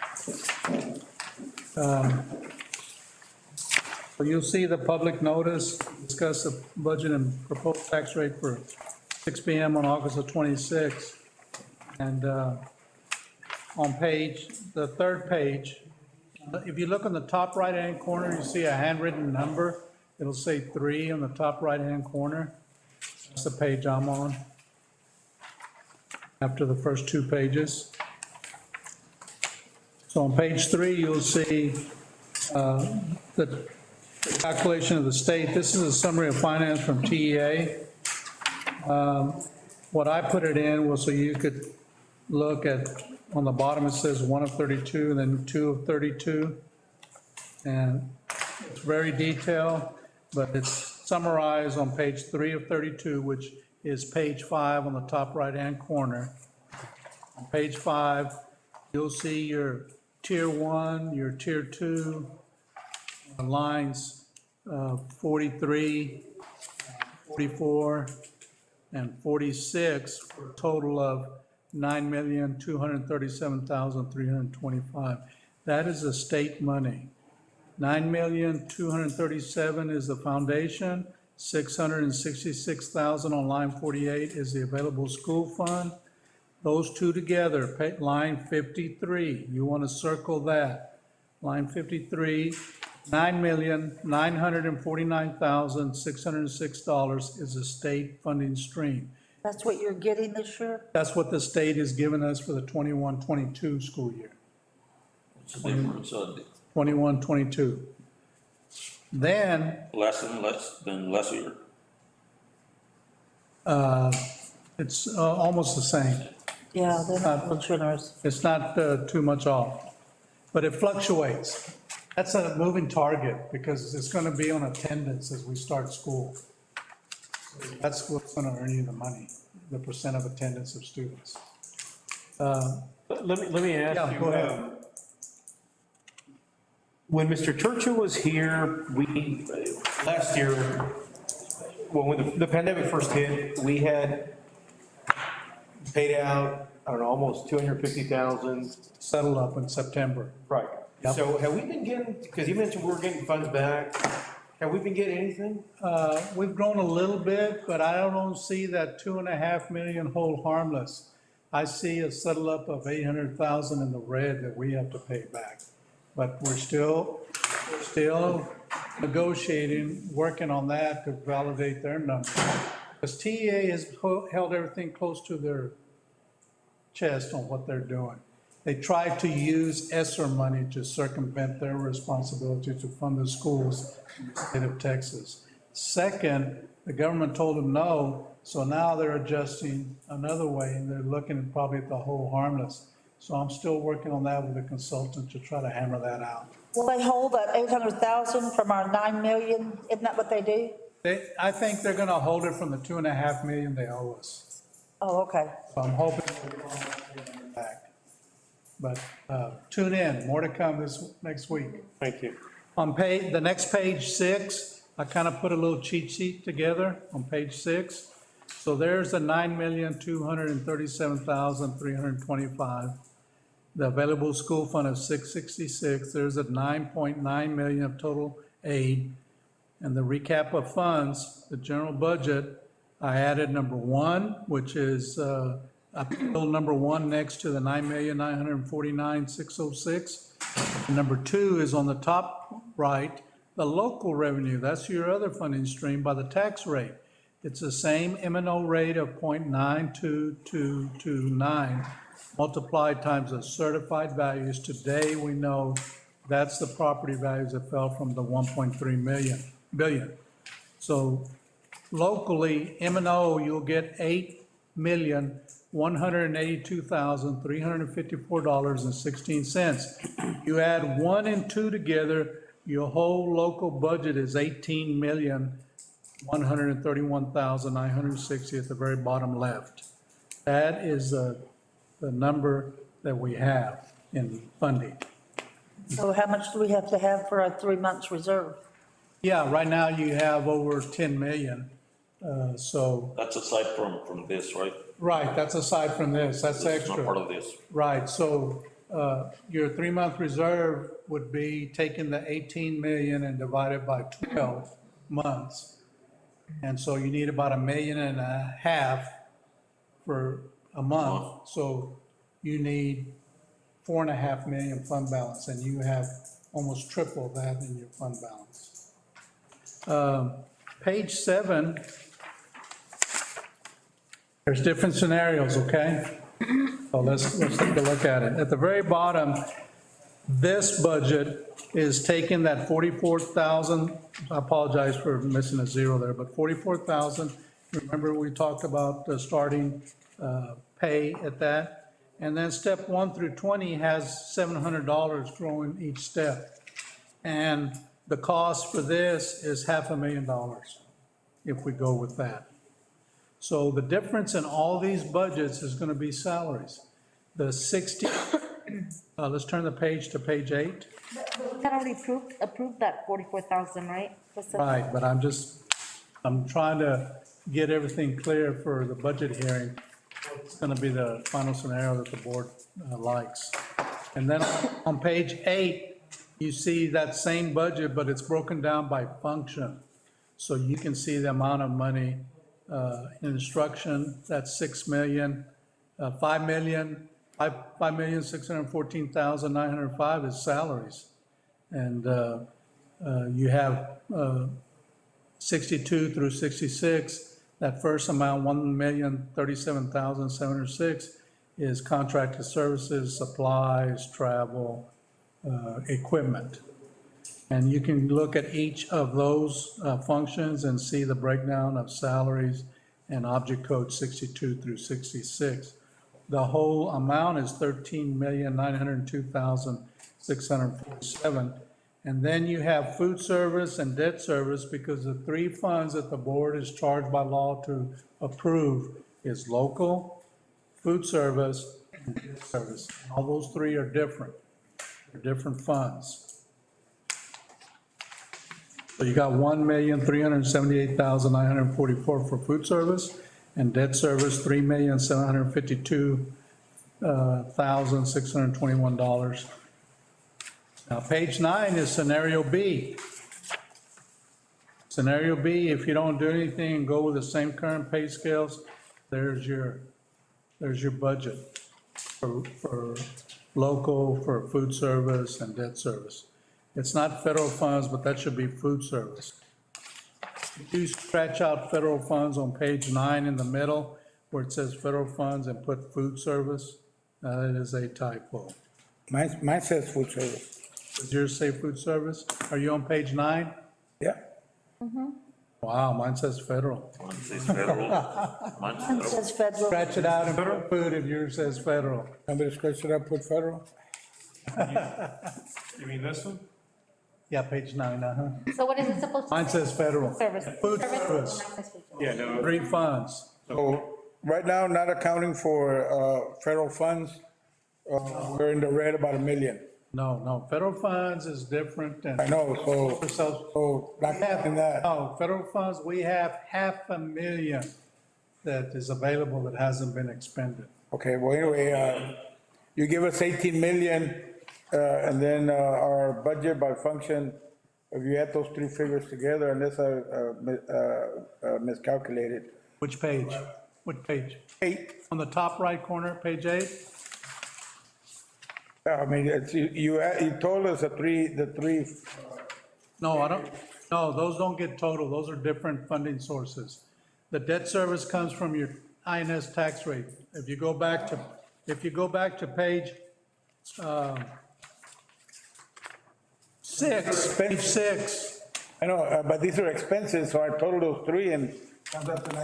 So you'll see the public notice, discuss the budget and proposed tax rate for 6 PM on August the 26th. And on the third page, if you look on the top right-hand corner, you see a handwritten number. It'll say 3 on the top right-hand corner. That's the page I'm on. After the first 2 pages. So on page 3, you'll see the calculation of the state. This is a summary of finance from TEA. What I put it in was so you could look at, on the bottom it says 1 of 32 and then 2 of 32. And it's very detailed, but it's summarized on page 3 of 32, which is page 5 on the top right-hand corner. On page 5, you'll see your tier 1, your tier 2, lines 43, 44, and 46, for a total of $9,237,325. That is the state money. $9,237,000 is the foundation, $666,000 on line 48 is the available school fund. Those two together, line 53, you want to circle that. Line 53, $9,949,606 is the state funding stream. That's what you're getting this year? That's what the state has given us for the 21-22 school year. What's the difference? 21-22. Then, Less than last year. it's almost the same. Yeah, they're not real generous. It's not too much off, but it fluctuates. That's a moving target because it's gonna be on attendance as we start school. That's what's gonna earn you the money, the percent of attendance of students. Let me ask Yeah, you. go ahead. When Mr. Churchill was here, we, last year, well, when the pandemic first hit, we had paid out, I don't know, almost 250,000. Settle up in September. Right. Yep. So have we been getting, because you mentioned we're getting funds back, have we been getting anything? We've grown a little bit, but I don't see that 2.5 million hold harmless. I see a settle up of 800,000 in the red that we have to pay back. But we're still negotiating, working on that to validate their numbers. Because TEA has held everything close to their chest on what they're doing. They tried to use ESSER money to circumvent their responsibility to fund the schools in the state of Texas. Second, the government told them no, so now they're adjusting another way, and they're looking probably at the whole harmless. So I'm still working on that with a consultant to try to hammer that out. Will they hold that 800,000 from our 9 million? Isn't that what they do? I think they're gonna hold it from the 2.5 million they owe us. Oh, okay. So I'm hoping we'll get back. But tune in, more to come this next week. Thank you. On the next page 6, I kind of put a little cheat sheet together on page 6. So there's the 9,237,325. The available school fund of 666. There's a 9.9 million of total aid. And the recap of funds, the general budget, I added number 1, which is appeal number 1 next to the 9,949,606. Number 2 is on the top right, the local revenue. That's your other funding stream by the tax rate. It's the same M&O rate of 0.92229 multiplied times the certified values. Today, we know that's the property values that fell from the 1.3 billion. So locally, M&O, you'll get $8,182,354.16. You add 1 and 2 together, your whole local budget is $18,131,960 at the very bottom left. That is the number that we have in funding. So how much do we have to have for our 3 months reserve? Yeah, right now you have over 10 million, so. That's aside from this, right? Right, that's aside from this, that's This is not extra. part of this. Right, so your 3-month reserve would be taking the 18 million and divided by 12 months. And so you need about 1.5 million for a month, so you need 4.5 million fund balance, and you have almost triple that in your fund balance. Page 7, there's different scenarios, okay? So let's take a look at it. At the very bottom, this budget is taking that 44,000, I apologize for missing a zero there, but 44,000, remember we talked about the starting pay at that? And then step 1 through 20 has $700 growing each step. And the cost for this is $500,000 if we go with that. So the difference in all these budgets is going to be salaries. The 60, let's turn the page to page 8. We had already approved that 44,000, right? Right, but I'm trying to get everything clear for the budget hearing. It's going to be the final scenario that the board likes. And then on page 8, you see that same budget, but it's broken down by function. So you can see the amount of money in instruction, that's 6 million, 5,614,905 is salaries. And you have 62 through 66, that first amount, 1,037,706 is contracted services, supplies, travel, equipment. And you can look at each of those functions and see the breakdown of salaries and object code 62 through 66. The whole amount is 13,902,647. And then you have food service and debt service, because the three funds that the board is charged by law to approve is local, food service, and debt service. All those three are different. They're different funds. So you got 1,378,944 for food service, and debt service, $3,752,621. Now, page 9 is scenario B. Scenario B, if you don't do anything and go with the same current pay scales, there's your budget for local, for food service and debt service. It's not federal funds, but that should be food service. If you scratch out federal funds on page 9 in the middle, where it says federal funds, and put food service, it is a typo. Mine says food service. Does yours say food service? Are you on page 9? Yeah. Wow, mine says federal. Mine says federal. Mine's Mine federal. says federal. Scratch it out and put food if yours says federal. Somebody scratch it up, put federal? You mean this one? Yeah, page 9, So what is it supposed to say? Mine says federal. Service. Food Service. service. Mine says food service. Yeah, no. Three funds. So, right now, not accounting for, federal funds, we're in the red about $1 million. No, federal funds is different than. I know, so not counting that. No, federal funds, we have $500,000 that is available that hasn't been expended. Okay, well, anyway, you give us 18 million, and then, our budget by function, if you add those three figures together, unless I miscalculated. Which page? What page? 8. On the top right corner, page 8? I mean, it's, you told us the three. No, I don't, no, those don't get total, those are different funding sources. The debt service comes from your INS tax rate. If you go back to page, 6. I know, but these are expenses, so I totaled those three and comes up to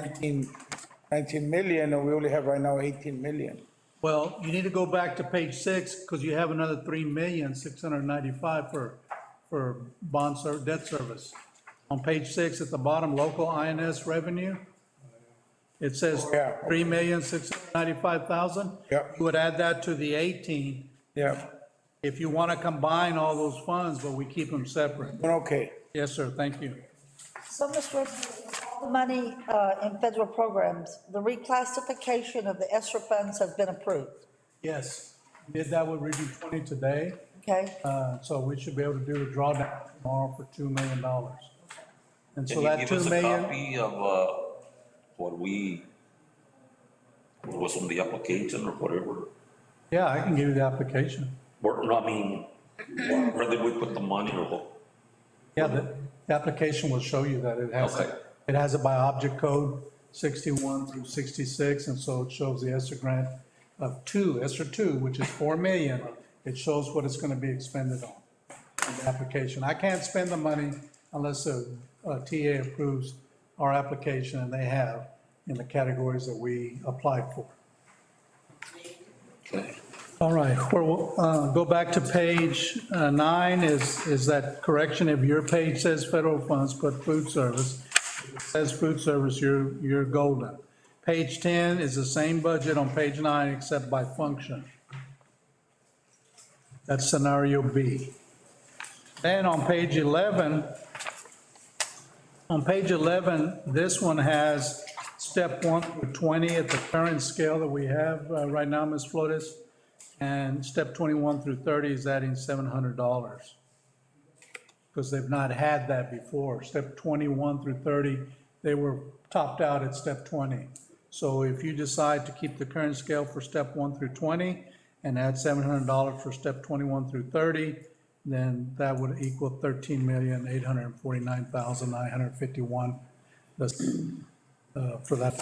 19 million, and we only have right now 18 million. Well, you need to go back to page 6, because you have another 3,695,000 for debt service. On page 6 at the bottom, local INS revenue, it says Yeah. 3,695,000. Yeah. You would add that to the 18 Yeah, if you want to combine all those funds, but we keep them separate. okay. Yes, sir, thank you. So, Ms. Wood, all the money in federal programs, the reclassification of the ESSER funds has been approved, Yes, we did that with Region 20 today, okay? so we should be able to do a drawdown tomorrow for $2 million. And so Can you that give 2 us a million, copy of, what was on the application or whatever? yeah, I can give you the application. No, I mean, where did we put the money or what? Yeah, the application will show you that it has, Okay. it has it by object code 61 through 66, and so it shows the ESSER grant of ESSER 2, which is 4 million. It shows what it's going to be expended on in the application. I can't spend the money unless a TA approves our application, and they have in the categories that we applied for. Okay. All right, we'll go back to page 9, is that correction? If your page says federal funds, put food service. If it says food service, you're golden. Page 10 is the same budget on page 9, except by function. That's scenario B. Then on page 11, this one has step 1 through 20 at the current scale that we have right now, Ms. Flores. And step 21 through 30 is adding $700, because they've not had that before. Step 21 through 30, they were topped out at step 20. So if you decide to keep the current scale for step 1 through 20 and add $700 for step 21 through 30, then that would equal $13,849,951 for that.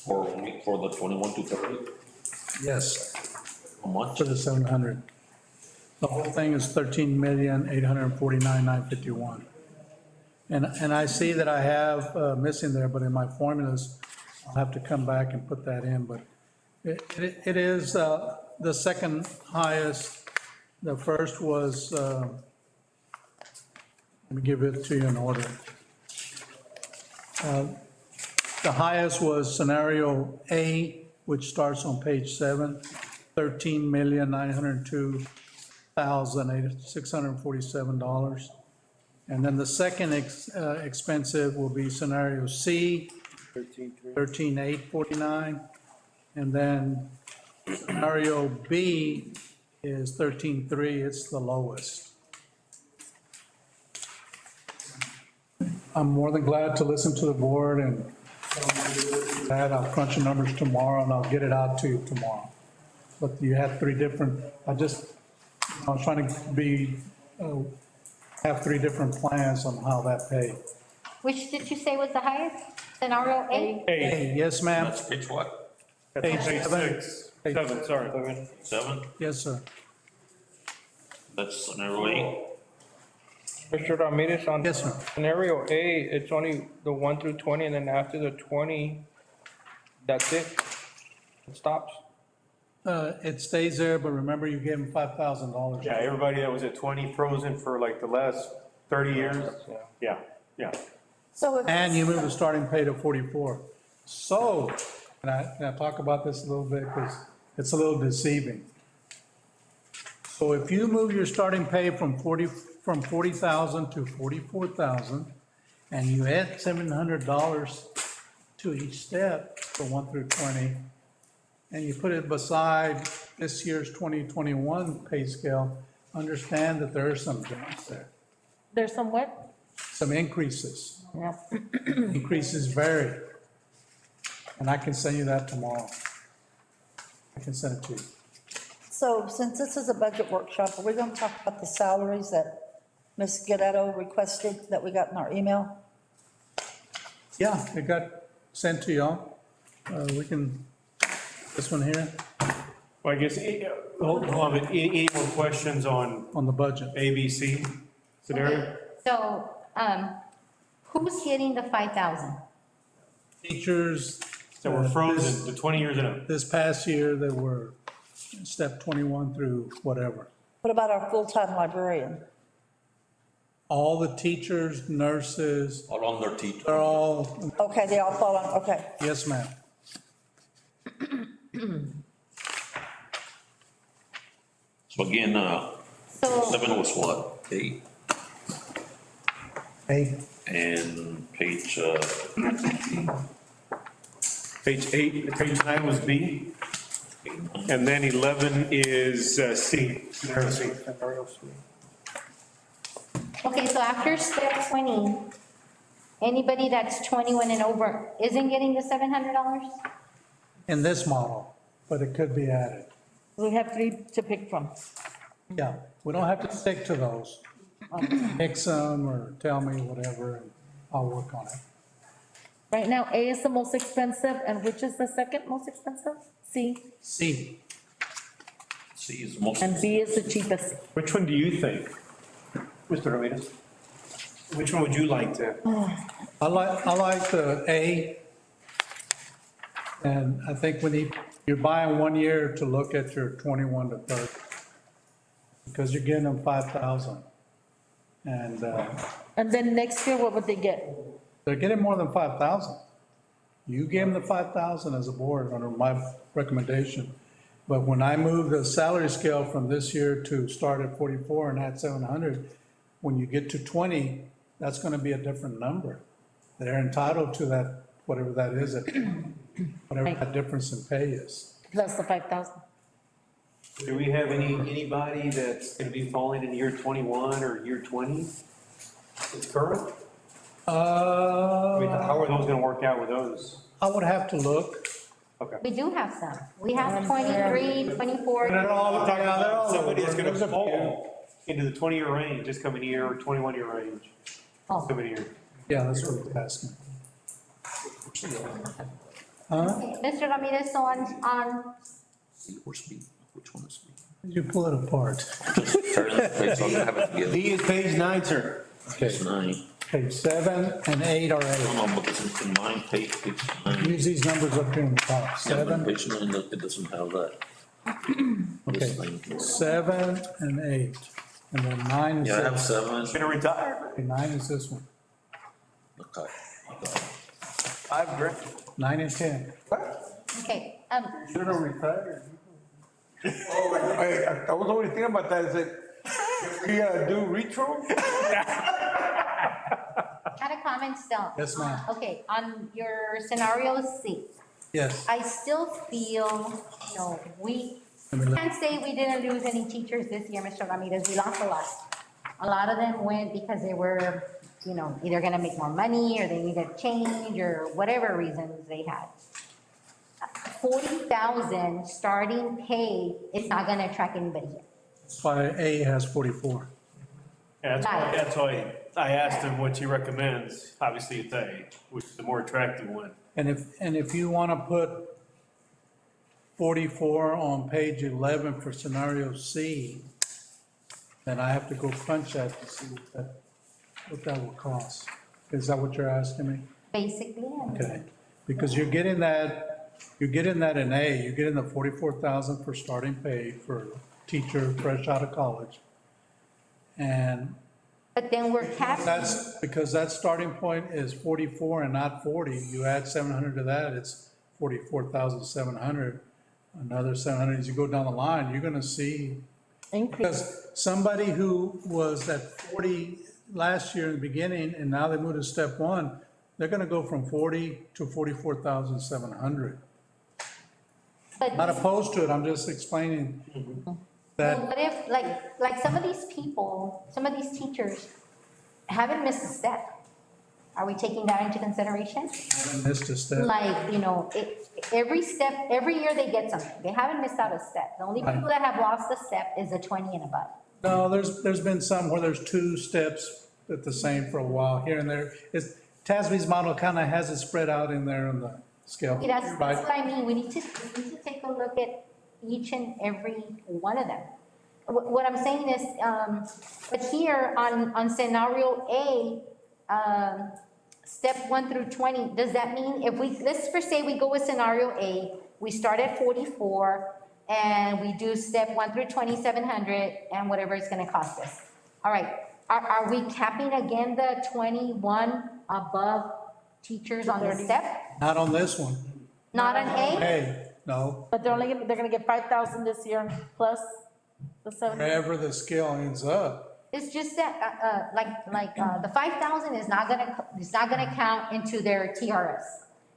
For the 21 to 30? Yes. How much? For the 700. The whole thing is 13,849,951. And I see that I have missing there, but in my formulas, I'll have to come back and put that in, but it is the second highest. The first was Let me give it to you in order. The highest was scenario A, which starts on page 7, $13,902,647. And then the second expensive will be scenario C, 13,849. And then scenario B is 13,3, it's the lowest. I'm more than glad to listen to the board and that I'll crunch the numbers tomorrow and I'll get it out to you tomorrow. But you had three different, I was trying to have three different plans on how that paid. Which did you say was the highest? Scenario A? Hey, yes, ma'am. That's page what? That's Page page seven. 7, sorry. 7? Yes, sir. That's scenario 8? Mr. Ramirez, on Yes, sir. scenario A, it's only the 1 through 20, and then after the 20, that's it. It stops. It stays there, but remember you gave him $5,000. Yeah, everybody that was at 20 frozen for like the last 30 years. Yeah, yeah. So if. And you move the starting pay to 44. So, and I talk about this a little bit because it's a little deceiving. So if you move your starting pay from 40,000 to 44,000, and you add $700 to each step for 1 through 20, and you put it beside this year's 2021 pay scale, understand that there are some jumps there, There's some what? some increases. Yeah. Increases vary. And I can send you that tomorrow. I can send it to you. So since this is a budget workshop, are we going to talk about the salaries that Ms. Guerrero requested that we got in our email? Yeah, it got sent to y'all. We can, this one here, Well, I guess, hold on, but any more questions on on the budget. ABC scenario? So, who's getting the 5,000? Teachers. That were frozen to 20 years and up. This past year, they were step 21 through whatever. What about our full-time librarian? All the teachers, nurses, All on their teeth. they're all, Okay, they all fall on, okay. yes, ma'am. So again, So, 7 was what? 8? Hey, And page, Page 8, page 9 was B, and then 11 is C, scenario C. okay, so after step 20, anybody that's 21 and over isn't getting the $700? in this model, but it could be added. We have 3 to pick from. Yeah, we don't have to stick to those. Mix them or tell me whatever, and I'll work on it. Right now, A is the most expensive, and which is the second most expensive? C, C, C is most. and B is the cheapest. Which one do you think, Mr. Ramirez? Which one would you like to? I like the A. And I think you're buying 1 year to look at your 21 to 30. Because you're getting them 5,000. And And then next year, what would they get? they're getting more than 5,000. You gave them the 5,000 as a board under my recommendation. But when I move the salary scale from this year to start at 44 and add 700, when you get to 20, that's going to be a different number. They're entitled to that, whatever that is, whatever that difference in pay is. Plus the 5,000. Do we have anybody that's gonna be falling in year 21 or year 20? It's current? I mean, how are those gonna work out with those? I would have to look. Okay. We do have some. We have 23, 24. I'm talking about somebody that's gonna There's a few. fall into the 20-year range, this coming year, or 21-year range, Oh. coming year. Yeah, that's what we're asking. Mr. Ramirez, so on, C or B? Which one is B? You pull it apart. Turn the page, so I have it together. D is page 9, sir. Page 9. Page 7 and 8 are No, A. no, because in mine, page 9. Use these numbers up here in the top. Yeah, but 7, page 9, it doesn't have that. okay, This thing. 7 and 8. And then 9 is Yeah, I have this. 7. Gonna retire? Okay, 9 is this one. Okay. 5 grand. 9 and 10. Okay, Should have retired. Oh, I was only thinking about that, is it, we do retro? had a comment still. Yes, ma'am. Okay, on your scenario C, Yes. I still feel, we Let me look. can't say we didn't lose any teachers this year, Mr. Ramirez, we lost a lot. A lot of them went because they were, either gonna make more money, or they needed change, or whatever reasons they had. 40,000 starting pay is not gonna attract anybody here. That's why A has 44. Yeah, Right. that's why I asked him what he recommends, obviously it's A, which is the more attractive one. And if you want to put 44 on page 11 for scenario C, then I have to go crunch that to see what that will cost. Is that what you're asking me? Basically, Okay, because you're getting that in A, you're getting the 44,000 for starting pay for teacher fresh out of college. And but then we're capping. that's, because that starting point is 44 and not 40, you add 700 to that, it's 44,700. Another 700, as you go down the line, you're gonna see, because somebody who was at 40 last year in the beginning, and now they moved to step 1, they're gonna go from 40 to 44,700. But Not opposed to it, I'm just explaining that. Well, what if, like some of these people, some of these teachers haven't missed a step? Are we taking that into consideration? Missed a step. Like, every step, every year they get something. They haven't missed out a step. The only people that have lost a step is a 20 and above. No, there's been some where there's 2 steps at the same for a while, here and there. TASB's model kind of has it spread out in there on the scale. See, that's Right. what I mean. We need to take a look at each and every one of them. What I'm saying is, but here on scenario A, step 1 through 20, does that mean if let's first say we go with scenario A, we start at 44, and we do step 1 through 2,700, and whatever it's gonna cost us. All right, are we capping again the 21 above teachers on the step? Not on this one. Not on A? Hey, no, But they're gonna get 5,000 this year plus the 7. wherever the scale ends up. It's just that, the 5,000 is not gonna count into their TRS,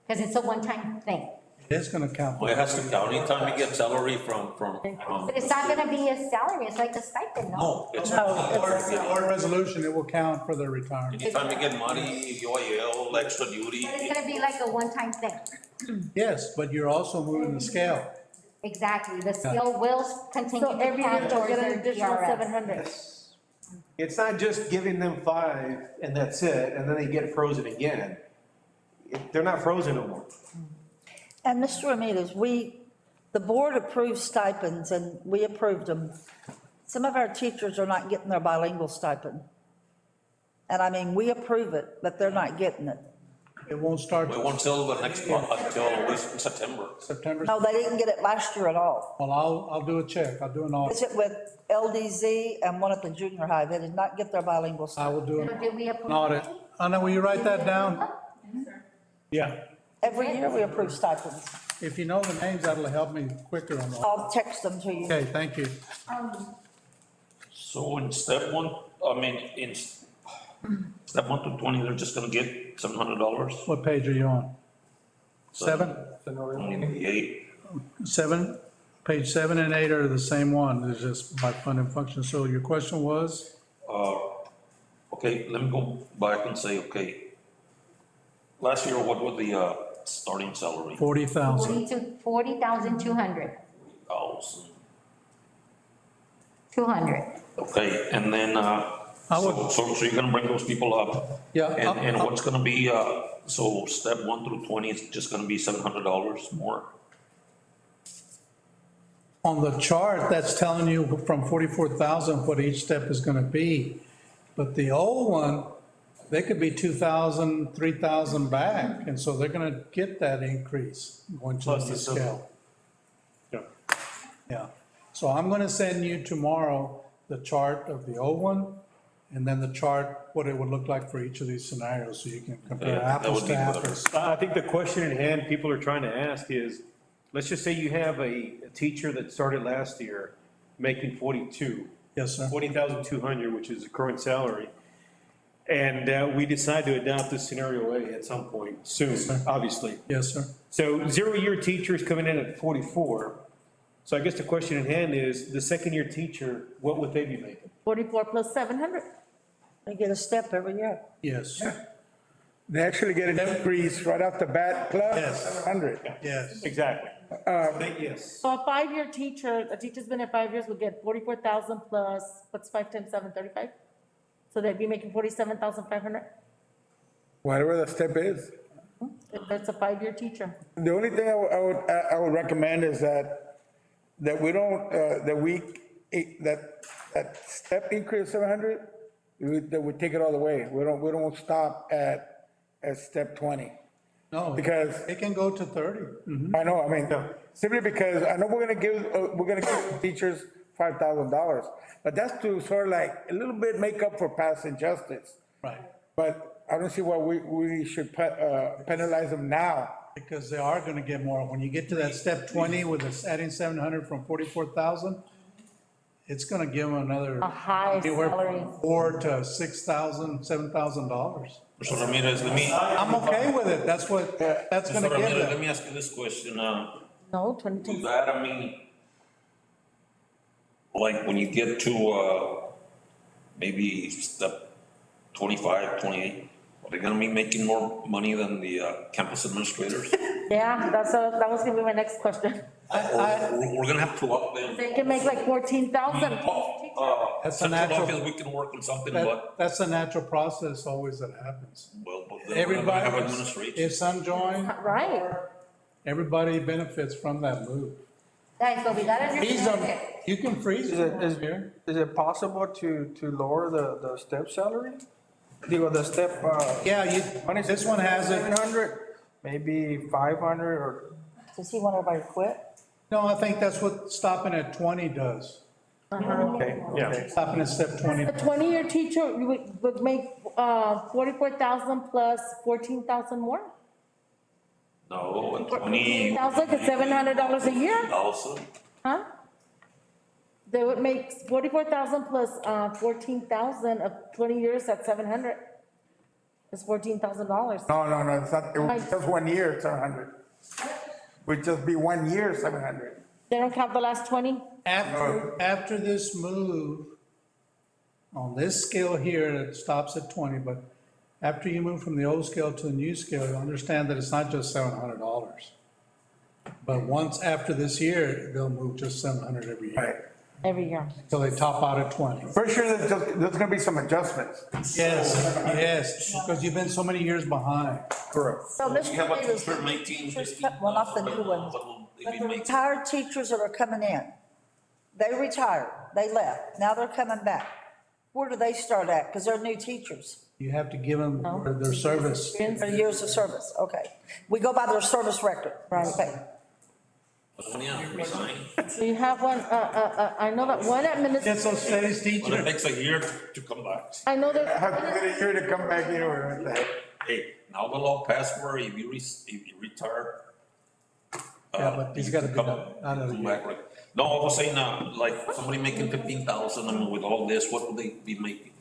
because it's a one-time thing. It's gonna count. Well, it has to count anytime you get salary from. But it's not gonna be a salary, it's like a stipend, no? No, it's. Or resolution, it will count for their retirement. Anytime you get money, UIL, extra duty. But it's gonna be like a one-time thing. Yes, but you're also moving the scale. Exactly, the scale will continue So to every year count they'll towards get an their additional TRS. 700. It's not just giving them 5 and that's it, and then they get frozen again. They're not frozen no more. And Mr. Ramirez, the board approved stipends and we approved them. Some of our teachers are not getting their bilingual stipend. And I mean, we approve it, but they're not getting it. It won't start We won't till the next month, until at least September. September. No, they didn't get it last year at all. Well, I'll do a check, I'll do an audit. Visit with LDZ and one at the junior high, they did not get their bilingual I stipend. will do So did we an approve? audit. Anna, will you write that down? Yeah. Every year we approve stipends. If you know the names, that'll help me quicker on that. I'll text them to you. Okay, thank you. So in step 1, in step 1 to 20, they're just gonna get $700. What page are you on? 7? Only 8. 7? Page 7 and 8 are the same one, it's just by fund and function. So your question was? Okay, let me go back and say, okay. Last year, what was the starting salary? 40,000. 40,200. 1,000. 200. Okay, and then, so you're gonna bring those people up? Yeah. And what's gonna be, so step 1 through 20 is just gonna be $700 more? On the chart, that's telling you from 44,000 what each step is gonna be. But the old one, they could be 2,000, 3,000 back, and so they're gonna get that increase going to Plus the the scale. Yeah. Yeah, so I'm gonna send you tomorrow the chart of the old one, and then the chart, what it would look like for each of these scenarios, so you can compare Yeah, that apples would to be better. apples. I think the question in hand people are trying to ask is, let's just say you have a teacher that started last year making 42, Yes, sir. 40,200, which is the current salary. And we decide to adopt this scenario A at some point soon, obviously. Yes, sir. So 0-year teachers coming in at 44. So I guess the question in hand is, the second-year teacher, what would they be making? 44 plus 700. They get a step every year. Yes, They actually get an increase right off the bat, plus Yes. 700. yes. Exactly. Yes. So a 5-year teacher, a teacher's been at 5 years, would get 44,000 plus, what's 5 times 7, 35? So they'd be making 47,500 Whatever the step is. if that's a 5-year teacher. The only thing I would recommend is that we don't, that step increase 700, that we take it all the way. We don't stop at step 20. No, Because- it can go to 30. I know, I mean, simply because I know we're gonna give teachers $5,000, but that's to sort of like a little bit make up for past injustice. Right, But I don't see why we should penalize them now. because they are gonna get more. When you get to that step 20 with us adding 700 from 44,000, it's gonna give them another. A high anywhere from salary. $4,000 to $6,000, $7,000. Mr. Ramirez, let me, I'm okay with it. That's what, that's Mr. gonna give Ramirez, let them. me ask you this question, No, 22. with that, I mean, like, when you get to, maybe step 25, 28, are they gonna be making more money than the, campus administrators? Yeah, that was gonna be my next question. Or we're gonna have to up them? They can make like 14,000. That's a Central natural- office, we can work on something, but, That's a natural process always that happens. well, but then we're gonna have Everybody, administration. if some join, Right. everybody benefits from that move. Guys, so we got it. Freeze them, you can freeze Is them it, here. is it possible to lower the step salary? The step, Yeah, this one has it. 700, maybe 500 or, Does he want everybody to quit? No, I think that's what stopping at 20 does. okay, Yeah. okay. Stopping at step 20. A 20-year teacher would make 44,000 plus 14,000 more? No, and 20. 1,000 to $700 a year, Also, huh? They would make 44,000 plus 14,000 of 20 years at 700. It's $14,000. No, it's not, it was just 1 year, 700. Would just be 1 year, 700. They don't count the last 20? After this move, on this scale here, it stops at 20, but after you move from the old scale to the new scale, you understand that it's not just $700. But once after this year, they'll move just 700 every year. Right. Every year. So they top out at 20. For sure, there's gonna be some adjustments. Yes, because you've been so many years behind. Correct. So Mr. you have a Davis, teacher making 15. well, not the new ones, What will they but be the making? retired teachers that are coming in, they retired, they left, now they're coming back. Where do they start at? Because they're new teachers. You have to give them their service. Their years of service, okay. We go by their service record. Right. Okay. Yeah, resign. So you have one, I know that one Get administrator, some steady Well, it teacher. takes a year to come back. I know I have to that, get a year to come back here. What the heck? Hey, now the law passed where if you retire. Yeah, but he's gotta be come- done another come year. back, right? No, I was saying, like, somebody making 15,000, I mean, with all this, what would they be making?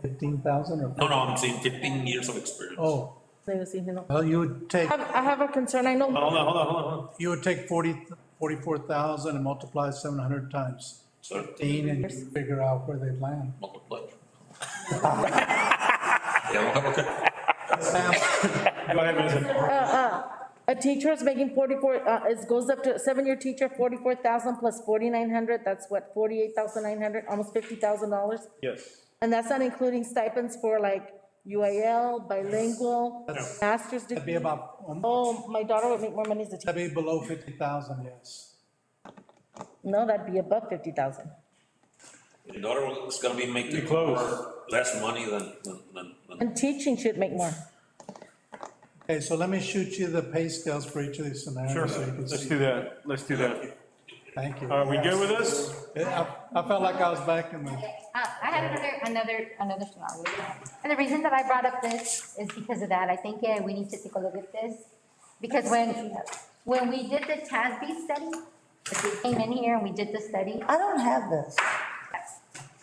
15,000 or? No, I'm saying 15 years of experience. Oh, they was even- well, you would take, I have a concern, I know. Hold on. you would take 44,000 and multiply 700 times So, 15 and you figure out where they land. multiply. Yeah, okay. Go ahead, Ms. A teacher is making 44, it goes up to, 7-year teacher, 44,000 plus 4,900, that's what, 48,900, almost $50,000? Yes. And that's not including stipends for like UAL, bilingual, master's degree? That'd be about, Oh, my daughter would make more money as a teacher. that'd be below 50,000, yes. No, that'd be above 50,000. Your daughter is gonna be making You're close. less money than. And teaching should make more. Okay, so let me shoot you the pay scales for each of these scenarios. Sure, so you can let's see. do that, let's do that. Thank you. Are we good with this? I felt like I was back in the. I had another scenario. And the reason that I brought up this is because of that. I think, yeah, we need to take a look at this. Because when we did the TASB study, we came in here and we did the study. I don't have this.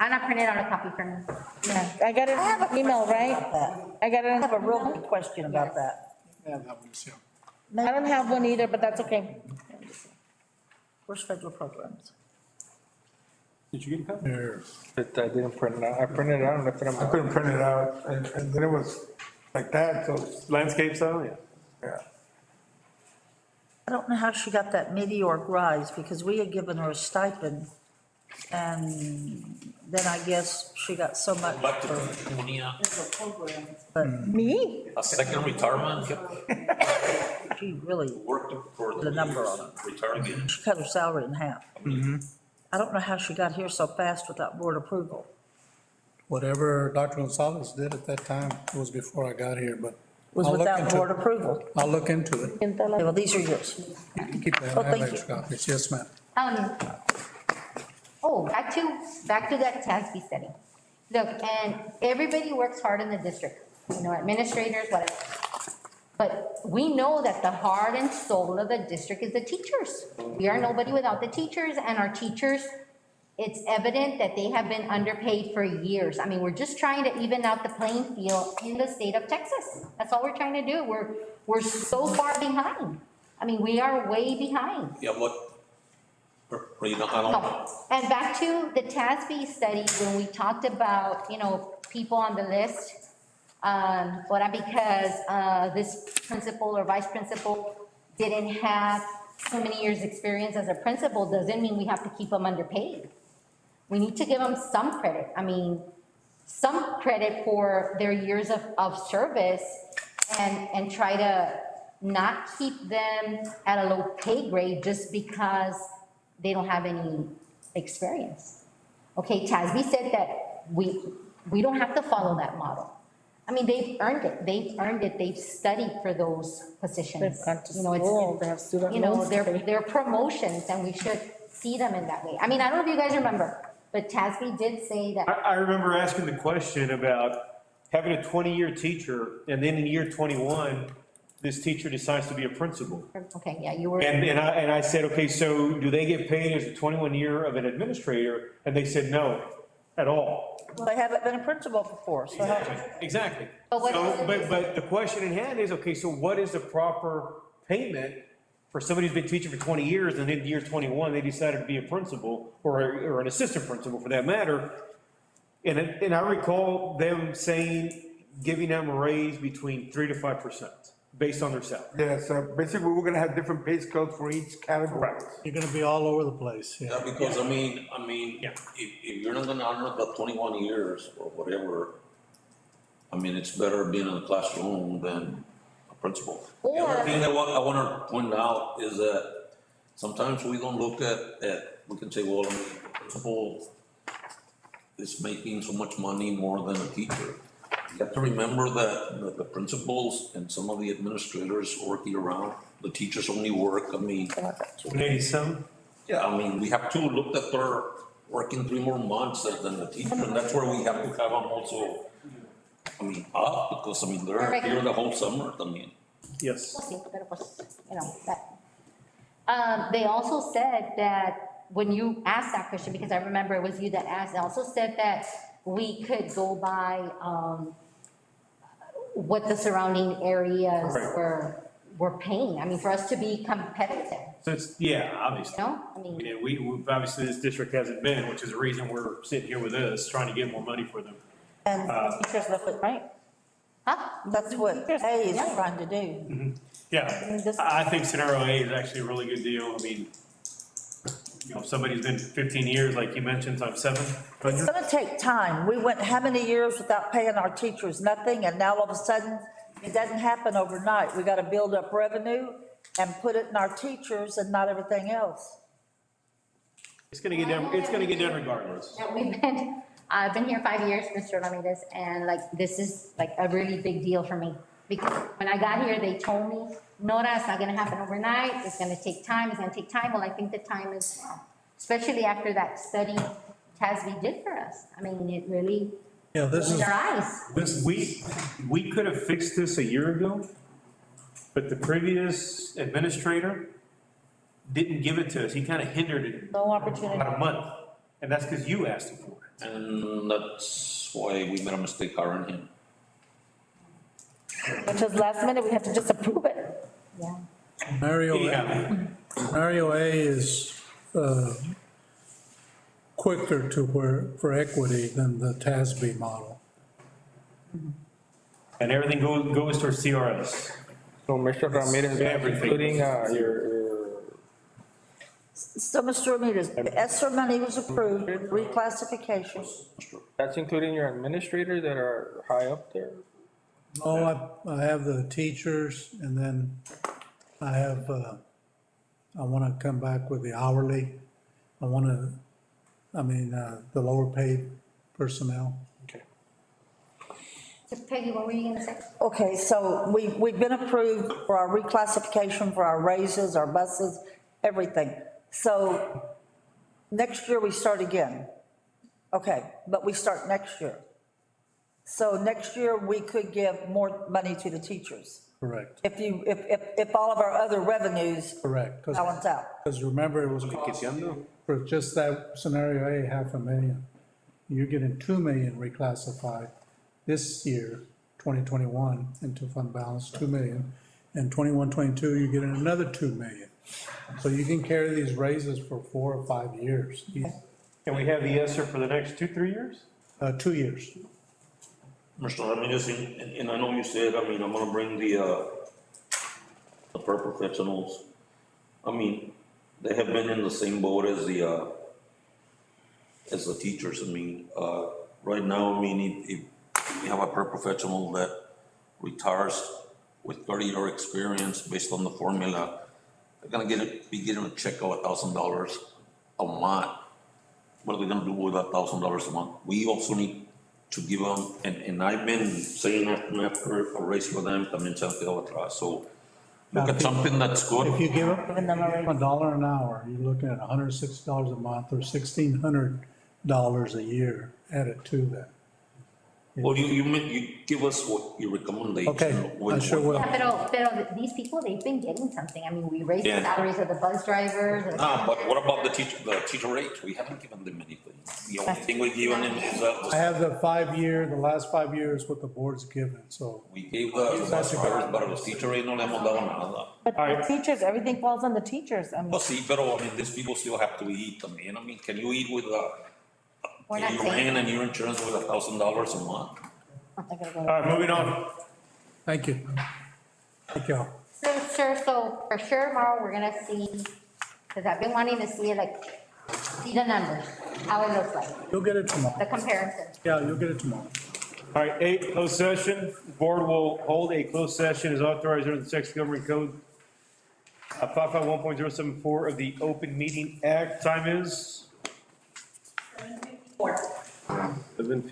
I'm not printed out a copy for me. Yeah, I got it I have in a email, question right? about that. I got it I in. have a real good question about that. Yeah, that one is, I don't have one either, but that's okay. Where's federal programs? Did you get a copy? Here. But I didn't print it out. I printed it out and left it on I my. couldn't print it out, and then it was like that, so, Landscape style, yeah. yeah. I don't know how she got that meteoric rise, because we had given her a stipend, and then I guess she got so much Back to for, 20, but Me? a second retirement, she really, worked for The number on it. Retired again. she cut her salary in half. I don't know how she got here so fast without board approval. Whatever Dr. Gonzalez did at that time was before I got here, but Was I'll look without into board it. approval. I'll look into it. Okay, well, these are yours. You can keep that. Oh, I have thank you. extra copies. Yes, ma'am. Back to that TASB study. Look, and everybody works hard in the district, administrators, whatever. But we know that the heart and soul of the district is the teachers. We are nobody without the teachers, and our teachers, it's evident that they have been underpaid for years. I mean, we're just trying to even out the playing field in the state of Texas. That's all we're trying to do. We're so far behind. I mean, we are way behind. Yeah, what? I don't. No. And back to the TASB study, when we talked about, people on the list, because this principal or vice principal didn't have so many years' experience as a principal, doesn't mean we have to keep them underpaid. We need to give them some credit. I mean, some credit for their years of service and try to not keep them at a low pay grade just because they don't have any experience. Okay, TASB said that we don't have to follow that model. I mean, they've earned it. They've studied for those positions. They've gone to You know, it's- school, they have student loans to pay. they're promotions, and we should see them in that way. I mean, I don't know if you guys remember, but TASB did say that. I remember asking the question about having a 20-year teacher, and then in year 21, this teacher decides to be a principal. Okay, yeah, you were. And I said, okay, so do they get paid as a 21-year of an administrator? And they said, no, at all. They haven't been a principal before, so how? Exactly. But what- So, but the question in hand is, okay, so what is the proper payment for somebody who's been teaching for 20 years, and in year 21, they decided to be a principal, or an assistant principal for that matter? And I recall them saying, giving them a raise between 3 to 5% based on their salary. Yeah, so basically, we're gonna have different pay scales for each category. You're gonna be all over the place, yeah. Yeah, because I mean, Yeah. if you're not gonna honor the 21 years or whatever, I mean, it's better being in the classroom than a principal. The other Or- thing I wanna point out is that sometimes we don't look at, we can say, well, I mean, the principal is making so much money more than a teacher. You have to remember that the principals and some of the administrators work year round. The teachers only work, I mean, 187? yeah, I mean, we have to look at their working 3 more months than the teacher, and that's where we have to have them also, I mean, up, because, I mean, they're here the whole summer, I mean. Yes. They also said that when you asked that question, because I remember it was you that asked, they also said that we could go by, what the surrounding areas Right. were paying. I mean, for us to be competitive, So it's, yeah, obviously. you know? I mean, We obviously, this district hasn't been, which is the reason we're sitting here with this, trying to get more money for them. And Teachers left it, right? that's what A is trying to do. Yeah, I think scenario A is actually a really good deal. I mean, if somebody's been 15 years, like you mentioned, times 7. It's gonna take time. We went how many years without paying our teachers nothing, and now all of a sudden, it doesn't happen overnight. We gotta build up revenue and put it in our teachers and not everything else. It's gonna get done regardless. I've been here 5 years, Mr. Ramirez, and like, this is like a really big deal for me. Because when I got here, they told me, Nora, it's not gonna happen overnight, it's gonna take time, it's gonna take time. Well, I think the time is now, especially after that study TASB did for us. I mean, it really Yeah, this opened is, our eyes. We could have fixed this a year ago, but the previous administrator didn't give it to us. He kind of hindered it No opportunity. about a month, and that's because you asked him for it. And that's why we made a mistake hiring him. Because last minute, we had to just approve it. Yeah. Scenario A is quicker for equity than the TASB model. And everything goes towards CRS. So Mr. Ramirez, Everything. including, your, So, Mr. Ramirez, the ESSER money was approved, reclassification. that's including your administrators that are high up there? Oh, I have the teachers, and then I have, I want to come back with the hourly. I want to, the lower paid personnel. So Peggy, what were you gonna say? Okay, so we've been approved for our reclassification, for our raises, our buses, everything. So next year we start again. Okay, but we start next year. So next year we could give more money to the teachers. Correct. If all of our other revenues Correct. balance out. Because remember, it was costing, for just that scenario A, 500,000. You're getting 2 million reclassified this year, 2021, into fund balance, 2 million. And 21, 22, you're getting another 2 million. So you can carry these raises for 4 or 5 years. And we have the ESSER for the next 2-3 years? 2 years. Mr. Ramirez, and I know you said, I'm gonna bring the paraprofessionals. They have been in the same boat as the teachers. Right now, if we have a paraprofessional that retires with 30-year experience based on the formula, they're gonna be getting a check of $1,000 a month. What are they gonna do with $1,000 a month? We also need to give them, and I've been saying after a raise for them, también se han quedado atrás. So look at something that's good. If you give them $1 an hour, you're looking at $160 a month or $1,600 a year added to that. Well, you give us what your recommendation. Okay, I sure will. Yeah, pero these people, they've been getting something. I mean, we raised the Yeah. salaries of the bus drivers. But what about the teacher rate? We haven't given them anything. The only thing we've given them is I have the last 5 years what the board's given, so. we gave the bus drivers, but los teacher rate no le hemos dado nada. But the teachers, everything falls on the teachers. Pues sí, pero these people still have to eat también. Can you eat with We're not your saying- rent and your insurance with $1,000 a month? All right, moving on. Thank you. Thank y'all. So, sure, so for sure tomorrow, we're gonna see, because I've been wanting to see see the numbers, how it looks like, You'll get it tomorrow. the comparison. Yeah, you'll get it tomorrow. All right, 8, closed session. The board will hold a closed session as authorized under the Texas Government Code 551.074 of the Open Meeting Act. Time is 4. 11:50.